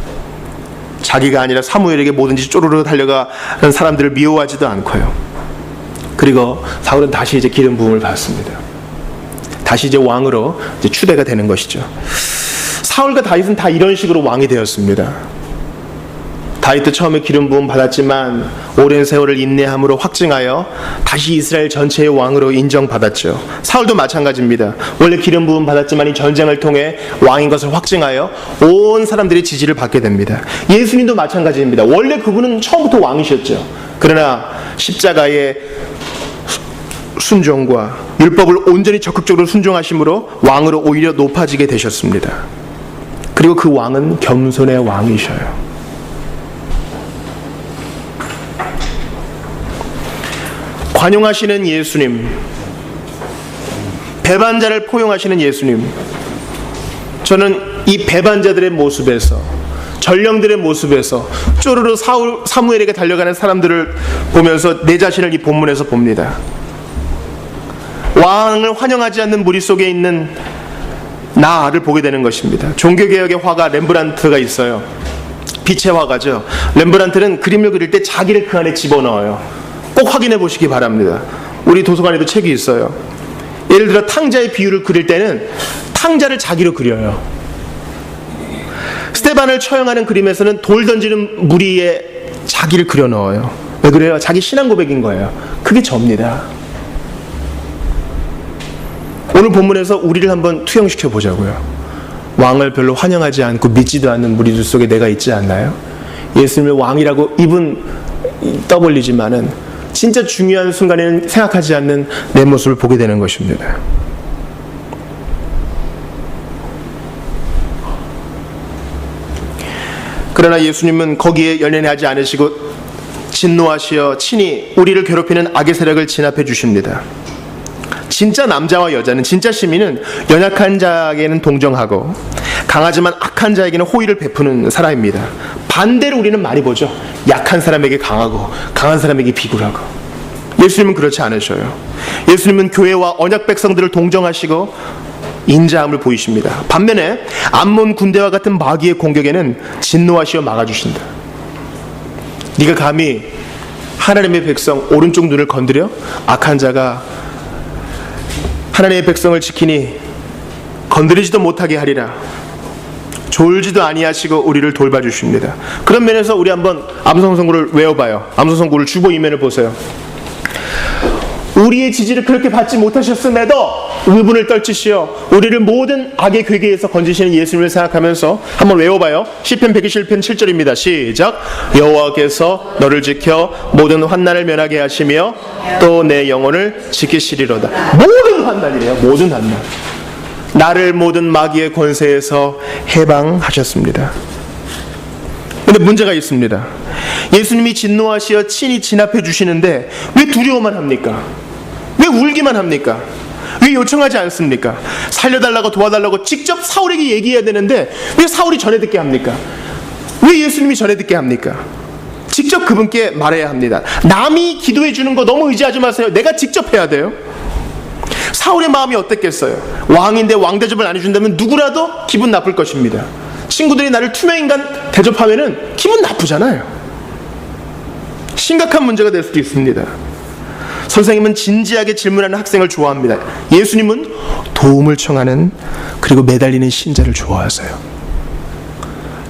자기가 아니라 사무엘에게 뭐든지 쪼르르 달려가는 사람들을 미워하지도 않고요. 그리고 사울은 다시 이제 기름 부음을 받습니다. 다시 이제 왕으로 이제 추대가 되는 것이죠. 사울과 다윗은 다 이런 식으로 왕이 되었습니다. 다윗도 처음에 기름 부음 받았지만 오랜 세월을 인내함으로 확증하여 다시 이스라엘 전체의 왕으로 인정받았죠. 사울도 마찬가지입니다. 원래 기름 부음 받았지만 이 전쟁을 통해 왕인 것을 확증하여 온 사람들의 지지를 받게 됩니다. 예수님도 마찬가지입니다. 원래 그분은 처음부터 왕이셨죠. 그러나 십자가의 순종과 율법을 온전히 적극적으로 순종하심으로 왕으로 오히려 높아지게 되셨습니다. 그리고 그 왕은 겸손의 왕이셔요. 관용하시는 예수님, 배반자를 포용하시는 예수님. 저는 이 배반자들의 모습에서, 전령들의 모습에서 쪼르르 사무엘에게 달려가는 사람들을 보면서 내 자신을 이 본문에서 봅니다. 왕을 환영하지 않는 무리 속에 있는 나를 보게 되는 것입니다. 종교개혁의 화가 렘브란트가 있어요. 빛의 화가죠. 렘브란트는 그림을 그릴 때 자기를 그 안에 집어넣어요. 꼭 확인해 보시기 바랍니다. 우리 도서관에도 책이 있어요. 예를 들어 탕자의 비유를 그릴 때는 탕자를 자기로 그려요. 스테반을 처형하는 그림에서는 돌 던지는 무리에 자기를 그려 넣어요. 왜 그래요? 자기 신앙 고백인 거예요. 그게 접니다. 오늘 본문에서 우리를 한번 투영시켜 보자고요. 왕을 별로 환영하지 않고 믿지도 않는 무리들 속에 내가 있지 않나요? 예수님을 왕이라고 입은 떠벌리지만은 진짜 중요한 순간에는 생각하지 않는 내 모습을 보게 되는 것입니다. 그러나 예수님은 거기에 연연하지 않으시고 진노하시어 친히 우리를 괴롭히는 악의 세력을 진압해 주십니다. 진짜 남자와 여자는, 진짜 시민은 연약한 자에게는 동정하고 강하지만 악한 자에게는 호의를 베푸는 사람입니다. 반대로 우리는 많이 보죠. 약한 사람에게 강하고 강한 사람에게 비굴하고. 예수님은 그렇지 않으셔요. 예수님은 교회와 언약 백성들을 동정하시고 인자함을 보이십니다. 반면에 암몬 군대와 같은 마귀의 공격에는 진노하시어 막아주신다. 네가 감히 하나님의 백성 오른쪽 눈을 건드려 악한 자가 하나님의 백성을 지키니 건드리지도 못하게 하리라. 졸지도 아니하시고 우리를 돌봐주십니다. 그런 면에서 우리 한번 암송선구를 외워봐요. 암송선구를 주보 이면을 보세요. 우리의 지지를 그렇게 받지 못하셨음에도 의분을 떨치시어 우리를 모든 악의 괴계에서 건지시는 예수님을 생각하면서 한번 외워봐요. 시편 121편 7절입니다. 시작. 여호와께서 너를 지켜 모든 환난을 면하게 하시며 또 내 영혼을 지키시리로다. 모든 환난이래요. 모든 환난. 나를 모든 마귀의 권세에서 해방하셨습니다. 그런데 문제가 있습니다. 예수님이 진노하시어 친히 진압해 주시는데 왜 두려워만 합니까? 왜 울기만 합니까? 왜 요청하지 않습니까? 살려달라고 도와달라고 직접 사울에게 얘기해야 되는데 왜 사울이 전해 듣게 합니까? 왜 예수님이 전해 듣게 합니까? 직접 그분께 말해야 합니다. 남이 기도해 주는 거 너무 의지하지 마세요. 내가 직접 해야 돼요. 사울의 마음이 어땠겠어요? 왕인데 왕 대접을 안 해준다면 누구라도 기분 나쁠 것입니다. 친구들이 나를 투명인간 대접하면은 기분 나쁘잖아요. 심각한 문제가 될 수도 있습니다. 선생님은 진지하게 질문하는 학생을 좋아합니다. 예수님은 도움을 청하는 그리고 매달리는 신자를 좋아하세요.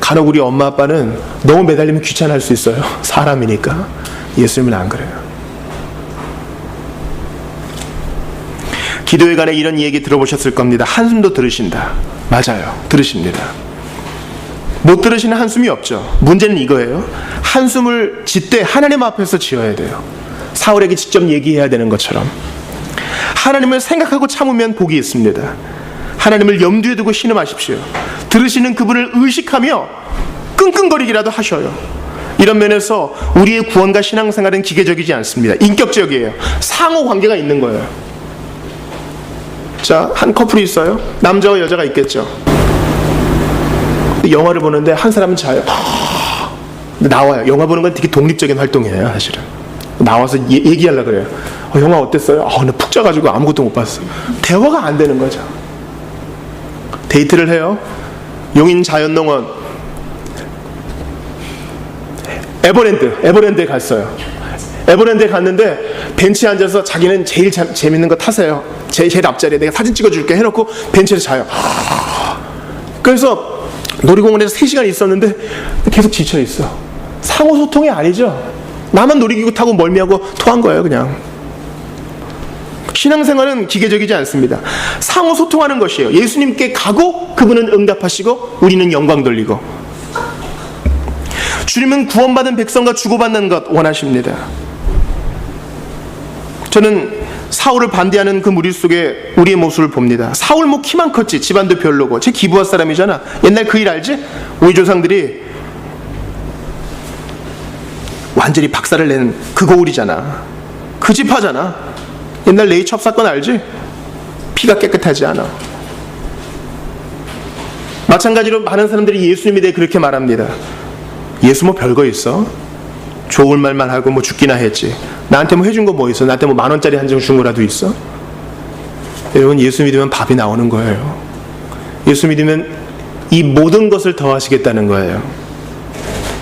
간혹 우리 엄마 아빠는 너무 매달리면 귀찮아할 수 있어요. 사람이니까. 예수님은 안 그래요. 기도에 관해 이런 얘기 들어보셨을 겁니다. 한숨도 들으신다. 맞아요. 들으십니다. 못 들으시는 한숨이 없죠. 문제는 이거예요. 한숨을 짓되 하나님 앞에서 지어야 돼요. 사울에게 직접 얘기해야 되는 것처럼. 하나님을 생각하고 참으면 복이 있습니다. 하나님을 염두에 두고 신음하십시오. 들으시는 그분을 의식하며 끙끙거리기라도 하셔요. 이런 면에서 우리의 구원과 신앙생활은 기계적이지 않습니다. 인격적이에요. 상호관계가 있는 거예요. 자, 한 커플이 있어요. 남자와 여자가 있겠죠. 영화를 보는데 한 사람은 자요. 나와요. 영화 보는 건 되게 독립적인 활동이에요. 사실은 나와서 얘기하려고 그래요. 영화 어땠어요? 나 푹 자가지고 아무것도 못 봤어. 대화가 안 되는 거죠. 데이트를 해요. 용인 자연농원 에버랜드에 갔어요. 에버랜드에 갔는데 벤치에 앉아서 자기는 제일 재밌는 거 타세요. 제일 앞자리에 내가 사진 찍어줄게 해놓고 벤치에서 자요. 그래서 놀이공원에서 3시간 있었는데 계속 지쳐있어. 상호소통이 아니죠. 나만 놀이기구 타고 멀미하고 토한 거예요. 그냥. 신앙생활은 기계적이지 않습니다. 상호소통하는 것이에요. 예수님께 가고 그분은 응답하시고 우리는 영광 돌리고. 주님은 구원받은 백성과 주고받는 것 원하십니다. 저는 사울을 반대하는 그 무리 속에 우리의 모습을 봅니다. 사울 뭐 키만 컸지 집안도 별로고 제 기부하 사람이잖아. 옛날 그 일 알지? 우리 조상들이 완전히 박살을 낸 그 고울이잖아. 그 집하잖아. 옛날 레이첩 사건 알지? 피가 깨끗하지 않아. 마찬가지로 많은 사람들이 예수님에 대해 그렇게 말합니다. 예수 뭐 별거 있어? 좋을 말만 하고 뭐 죽기나 했지. 나한테 뭐 해준 거 뭐 있어? 나한테 뭐 10,000원짜리 한 장 준 거라도 있어? 여러분, 예수 믿으면 밥이 나오는 거예요. 예수 믿으면 이 모든 것을 더하시겠다는 거예요.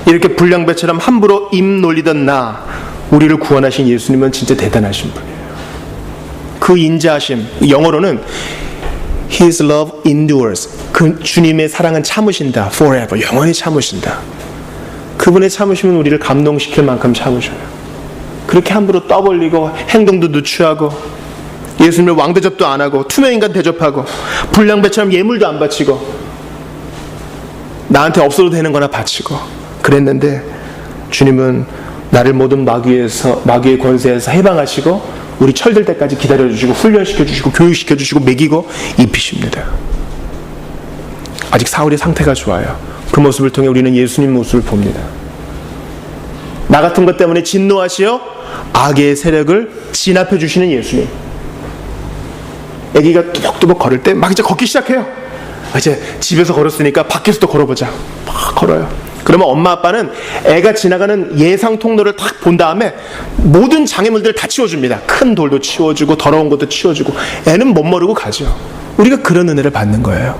이렇게 불량배처럼 함부로 입 놀리던 우리를 구원하신 예수님은 진짜 대단하신 분이에요. 그 인자하심, 영어로는 His love endures. 그 주님의 사랑은 참으신다. Forever. 영원히 참으신다. 그분의 참으심은 우리를 감동시킬 만큼 참으셔요. 그렇게 함부로 떠벌리고 행동도 누추하고 예수님을 왕대접도 안 하고 투명인간 대접하고 불량배처럼 예물도 안 바치고 나한테 없어도 되는 거나 바치고 그랬는데 주님은 나를 모든 마귀의 권세에서 해방하시고 우리 철들 때까지 기다려주시고 훈련시켜주시고 교육시켜주시고 먹이고 입히십니다. 아직 사울의 상태가 좋아요. 그 모습을 통해 우리는 예수님 모습을 봅니다. 나 같은 것 때문에 진노하시어 악의 세력을 진압해 주시는 예수님. 아기가 뚜벅뚜벅 걸을 때 막 이제 걷기 시작해요. 이제 집에서 걸었으니까 밖에서도 걸어보자. 막 걸어요. 그러면 엄마 아빠는 애가 지나가는 예상 통로를 딱 본 다음에 모든 장애물들을 다 치워줍니다. 큰 돌도 치워주고 더러운 것도 치워주고. 애는 못 모르고 가죠. 우리가 그런 은혜를 받는 거예요.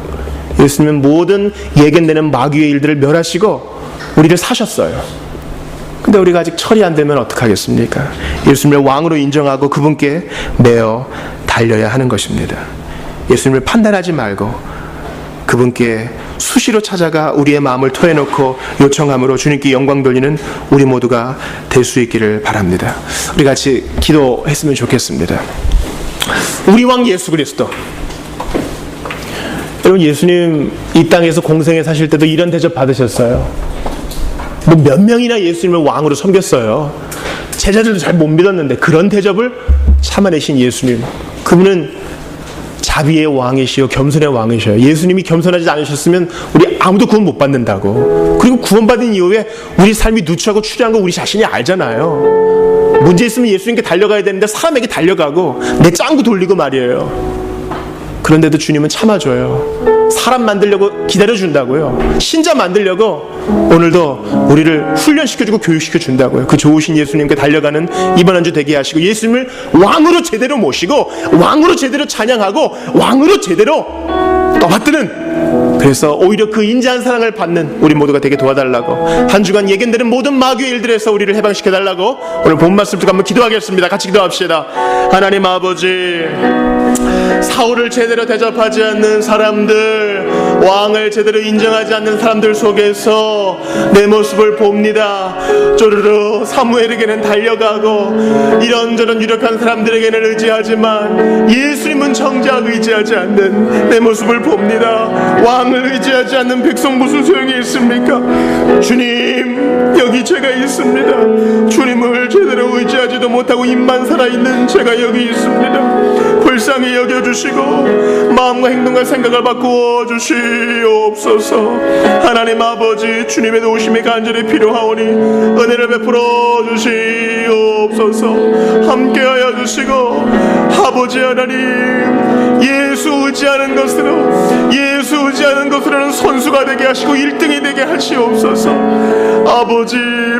예수님은 모든 예견되는 마귀의 일들을 멸하시고 우리를 사셨어요. 근데 우리가 아직 철이 안 되면 어떡하겠습니까? 예수님을 왕으로 인정하고 그분께 매어 달려야 하는 것입니다. 예수님을 판단하지 말고 그분께 수시로 찾아가 우리의 마음을 토해놓고 요청함으로 주님께 영광 돌리는 우리 모두가 될 수 있기를 바랍니다. 우리 같이 기도했으면 좋겠습니다. 우리 왕 예수 그리스도, 여러분, 예수님 이 땅에서 공생에 사실 때도 이런 대접 받으셨어요. 뭐 몇 명이나 예수님을 왕으로 섬겼어요. 제자들도 잘 못 믿었는데 그런 대접을 참아내신 예수님, 그분은 자비의 왕이시요 겸손의 왕이셔요. 예수님이 겸손하지 않으셨으면 우리 아무도 구원 못 받는다고. 그리고 구원받은 이후에 우리 삶이 누추하고 추리한 거 우리 자신이 알잖아요. 문제 있으면 예수님께 달려가야 되는데 사람에게 달려가고 내 짱구 돌리고 말이에요. 그런데도 주님은 참아줘요. 사람 만들려고 기다려준다고요. 신자 만들려고 오늘도 우리를 훈련시켜주고 교육시켜준다고요. 그 좋으신 예수님께 달려가는 이번 한 주 되게 하시고 예수님을 왕으로 제대로 모시고 왕으로 제대로 찬양하고 왕으로 제대로 떠받드는, 그래서 오히려 그 인자한 사랑을 받는 우리 모두가 되게 도와달라고, 한 주간 예견되는 모든 마귀의 일들에서 우리를 해방시켜달라고 오늘 본 말씀 듣고 한번 기도하겠습니다. 같이 기도합시다. 하나님 아버지, 사울을 제대로 대접하지 않는 사람들, 왕을 제대로 인정하지 않는 사람들 속에서 내 모습을 봅니다. 쪼르르 사무엘에게는 달려가고 이런저런 유력한 사람들에게는 의지하지만 예수님은 정작 의지하지 않는 내 모습을 봅니다. 왕을 의지하지 않는 백성 무슨 소용이 있습니까? 주님, 여기 제가 있습니다. 주님을 제대로 의지하지도 못하고 입만 살아있는 제가 여기 있습니다. 불쌍히 여겨주시고 마음과 행동과 생각을 바꾸어 주시옵소서. 하나님 아버지, 주님의 도우심이 간절히 필요하오니 은혜를 베풀어 주시옵소서. 함께하여 주시고 아버지 하나님, 예수 의지하는 것으로는 선수가 되게 하시고 1등이 되게 하시옵소서. 아버지,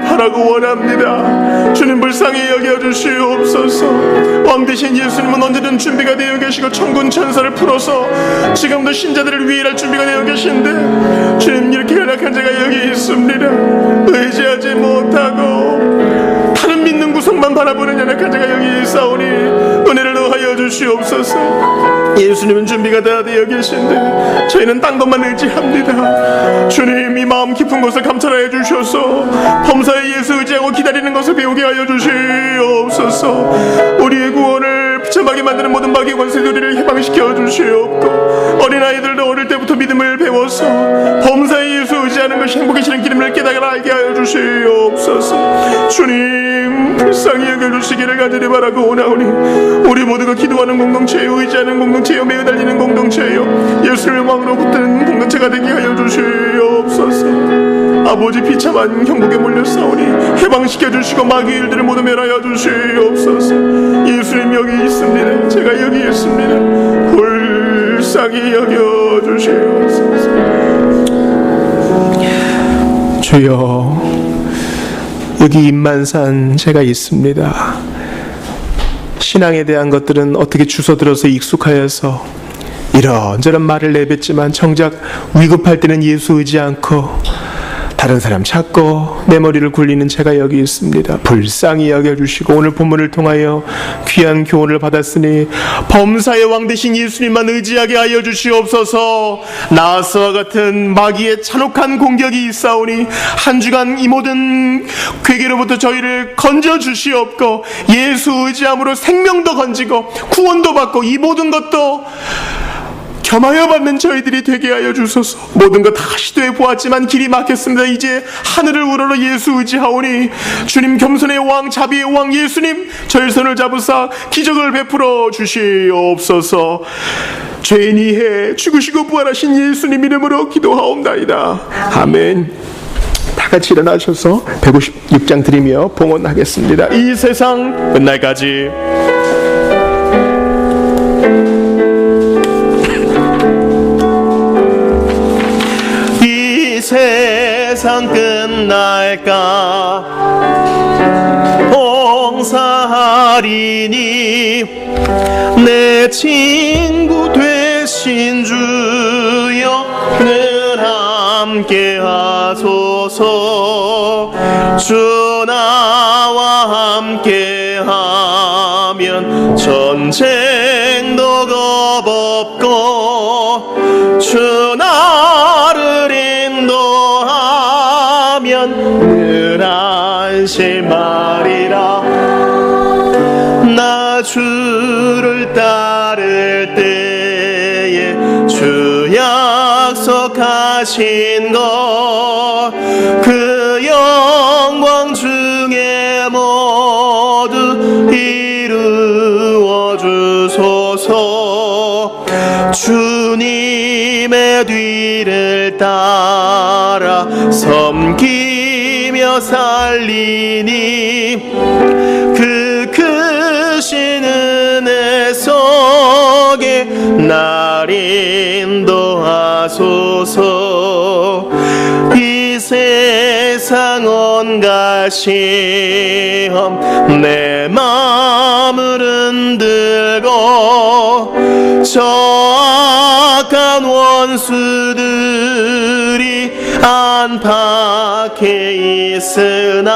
바라고 원합니다. 주님 불쌍히 여겨주시옵소서. 왕 되신 예수님은 언제든 준비가 되어 계시고 천군 천사를 풀어서 지금도 신자들을 위할 준비가 되어 계신데, 주님 이렇게 연약한 제가 여기 있습니다. 의지하지 못하고 다른 믿는 구성만 바라보는 연약한 제가 여기 있사오니 은혜를 더하여 주시옵소서. 예수님은 준비가 다 되어 계신데 저희는 딴 것만 의지합니다. 주님, 이 마음 깊은 곳을 감찰하여 주셔서 범사에 예수 의지하고 기다리는 것을 배우게 하여 주시옵소서. 우리의 구원을 비참하게 만드는 모든 마귀의 권세들을 해방시켜 주시옵고, 어린아이들도 어릴 때부터 믿음을 배워서 범사에 예수 의지하는 것이 행복의 실은 기름을 깨달아 알게 하여 주시옵소서. 주님, 불쌍히 여겨주시기를 간절히 바라고 오나오니 우리 모두가 기도하는 공동체요, 의지하는 공동체요, 매어 달리는 공동체요, 예수를 왕으로 붙드는 공동체가 되게 하여 주시옵소서. 아버지, 비참한 형국에 몰렸사오니 해방시켜주시고 마귀의 일들을 모두 멸하여 주시옵소서. 예수님 여기 있습니다. 제가 여기 있습니다. 불쌍히 여겨주시옵소서. 주여, 여기 임만산 제가 있습니다. 신앙에 대한 것들은 어떻게 주워들어서 익숙하여서 이런저런 말을 내뱉지만 정작 위급할 때는 예수 의지 않고 다른 사람 찾고 내 머리를 굴리는 제가 여기 있습니다. 불쌍히 여겨주시고 오늘 본문을 통하여 귀한 교훈을 받았으니 범사의 왕 되신 예수님만 의지하게 하여 주시옵소서. 나스와 같은 마귀의 잔혹한 공격이 있사오니 한 주간 이 모든 괴계로부터 저희를 건져 주시옵고 예수 의지함으로 생명도 건지고 구원도 받고 이 모든 것도 겸하여 받는 저희들이 되게 하여 주소서. 모든 것 다 시도해 보았지만 길이 막혔습니다. 이제 하늘을 우러러 예수 의지하오니 주님, 겸손의 왕, 자비의 왕 예수님, 저희 손을 잡으사 기적을 베풀어 주시옵소서. 죄인 이해 죽으시고 부활하신 예수님 이름으로 기도하옵나이다. 아멘. 다 같이 일어나셔서 156장 드리며 봉헌하겠습니다. 이 세상 끝날까지 세상 끝날까 봉사하리니 내 친구 되신 주여 늘 함께 하소서. 주 나와 함께하면 전쟁도 겁없고 주 나를 인도하면 늘 안심하리라. 나 주를 따를 때에 주 약속하신 것 그 영광 중에 모두 이루어 주소서. 주님의 뒤를 따라 섬기며 살리니 그 크신 은혜 속에 날 인도하소서. 이 세상 온갖 시험 내 맘을 흔들고 저 악한 원수들이 안팎에 있으나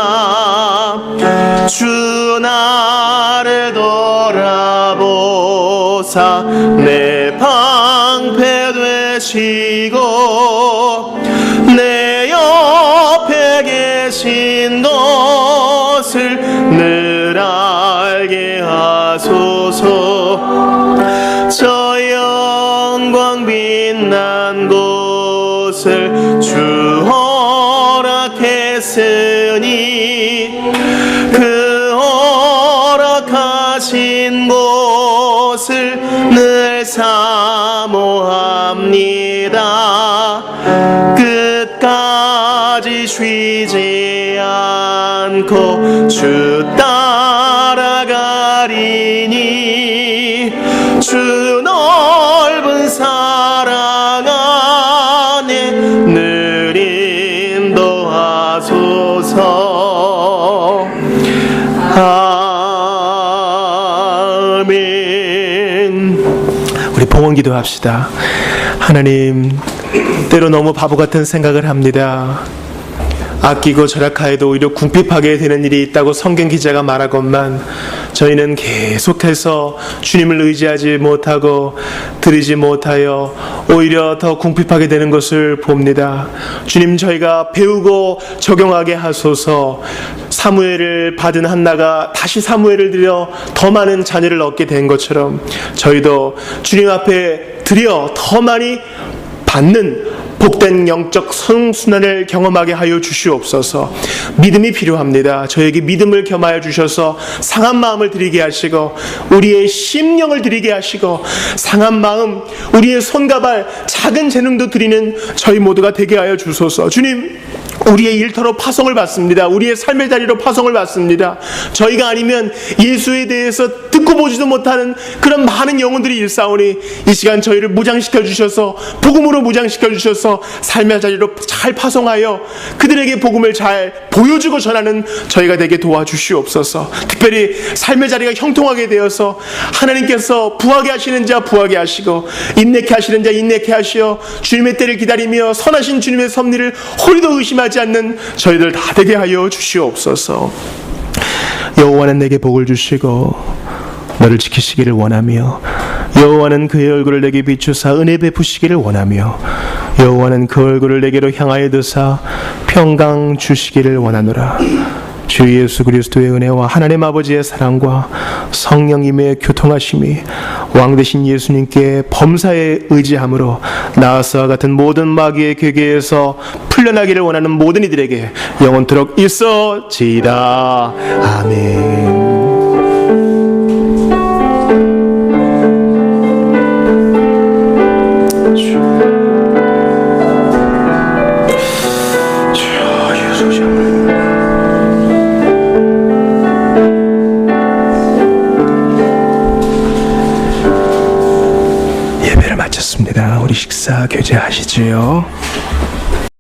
주 나를 돌아보사 내 방패 되시고 내 옆에 계신 것을 늘 알게 하소서. 저 영광 빛난 곳을 주 허락했으니 그 허락하신 곳을 늘 사모합니다. 끝까지 쉬지 않고 주 따라가리니 주 넓은 사랑 안에 늘 인도하소서. 아멘. 우리 봉헌 기도합시다. 하나님, 때로 너무 바보 같은 생각을 합니다. 아끼고 절약하여도 오히려 궁핍하게 되는 일이 있다고 성경 기자가 말하건만 저희는 계속해서 주님을 의지하지 못하고 드리지 못하여 오히려 더 궁핍하게 되는 것을 봅니다. 주님, 저희가 배우고 적용하게 하소서. 사무엘을 받은 한나가 다시 사무엘을 드려 더 많은 자녀를 얻게 된 것처럼 저희도 주님 앞에 드려 더 많이 받는 복된 영적 성순환을 경험하게 하여 주시옵소서. 믿음이 필요합니다. 저에게 믿음을 겸하여 주셔서 상한 마음을 드리게 하시고 우리의 심령을 드리게 하시고 상한 마음, 우리의 손과 발, 작은 재능도 드리는 저희 모두가 되게 하여 주소서. 주님, 우리의 일터로 파송을 받습니다. 우리의 삶의 자리로 파송을 받습니다. 저희가 아니면 예수에 대해서 듣고 보지도 못하는 그런 많은 영혼들이 일사오니 이 시간 저희를 무장시켜 주셔서 복음으로 무장시켜 주셔서 삶의 자리로 잘 파송하여 그들에게 복음을 잘 보여주고 전하는 저희가 되게 도와주시옵소서. 특별히 삶의 자리가 형통하게 되어서 하나님께서 부하게 하시는 자 부하게 하시고 인내케 하시는 자 인내케 하시어 주님의 때를 기다리며 선하신 주님의 섭리를 홀리도 의심하지 않는 저희들 다 되게 하여 주시옵소서. 여호와는 내게 복을 주시고 너를 지키시기를 원하며 여호와는 그의 얼굴을 내게 비추사 은혜 베푸시기를 원하며 여호와는 그 얼굴을 내게로 향하여 드사 평강 주시기를 원하노라. 주 예수 그리스도의 은혜와 하나님 아버지의 사랑과 성령님의 교통하심이 왕 되신 예수님께 범사에 의지함으로 나아서와 같은 모든 마귀의 괴계에서 풀려나기를 원하는 모든 이들에게 영원토록 있어지이다. 아멘. 예배를 마쳤습니다. 우리 식사 교제하시지요.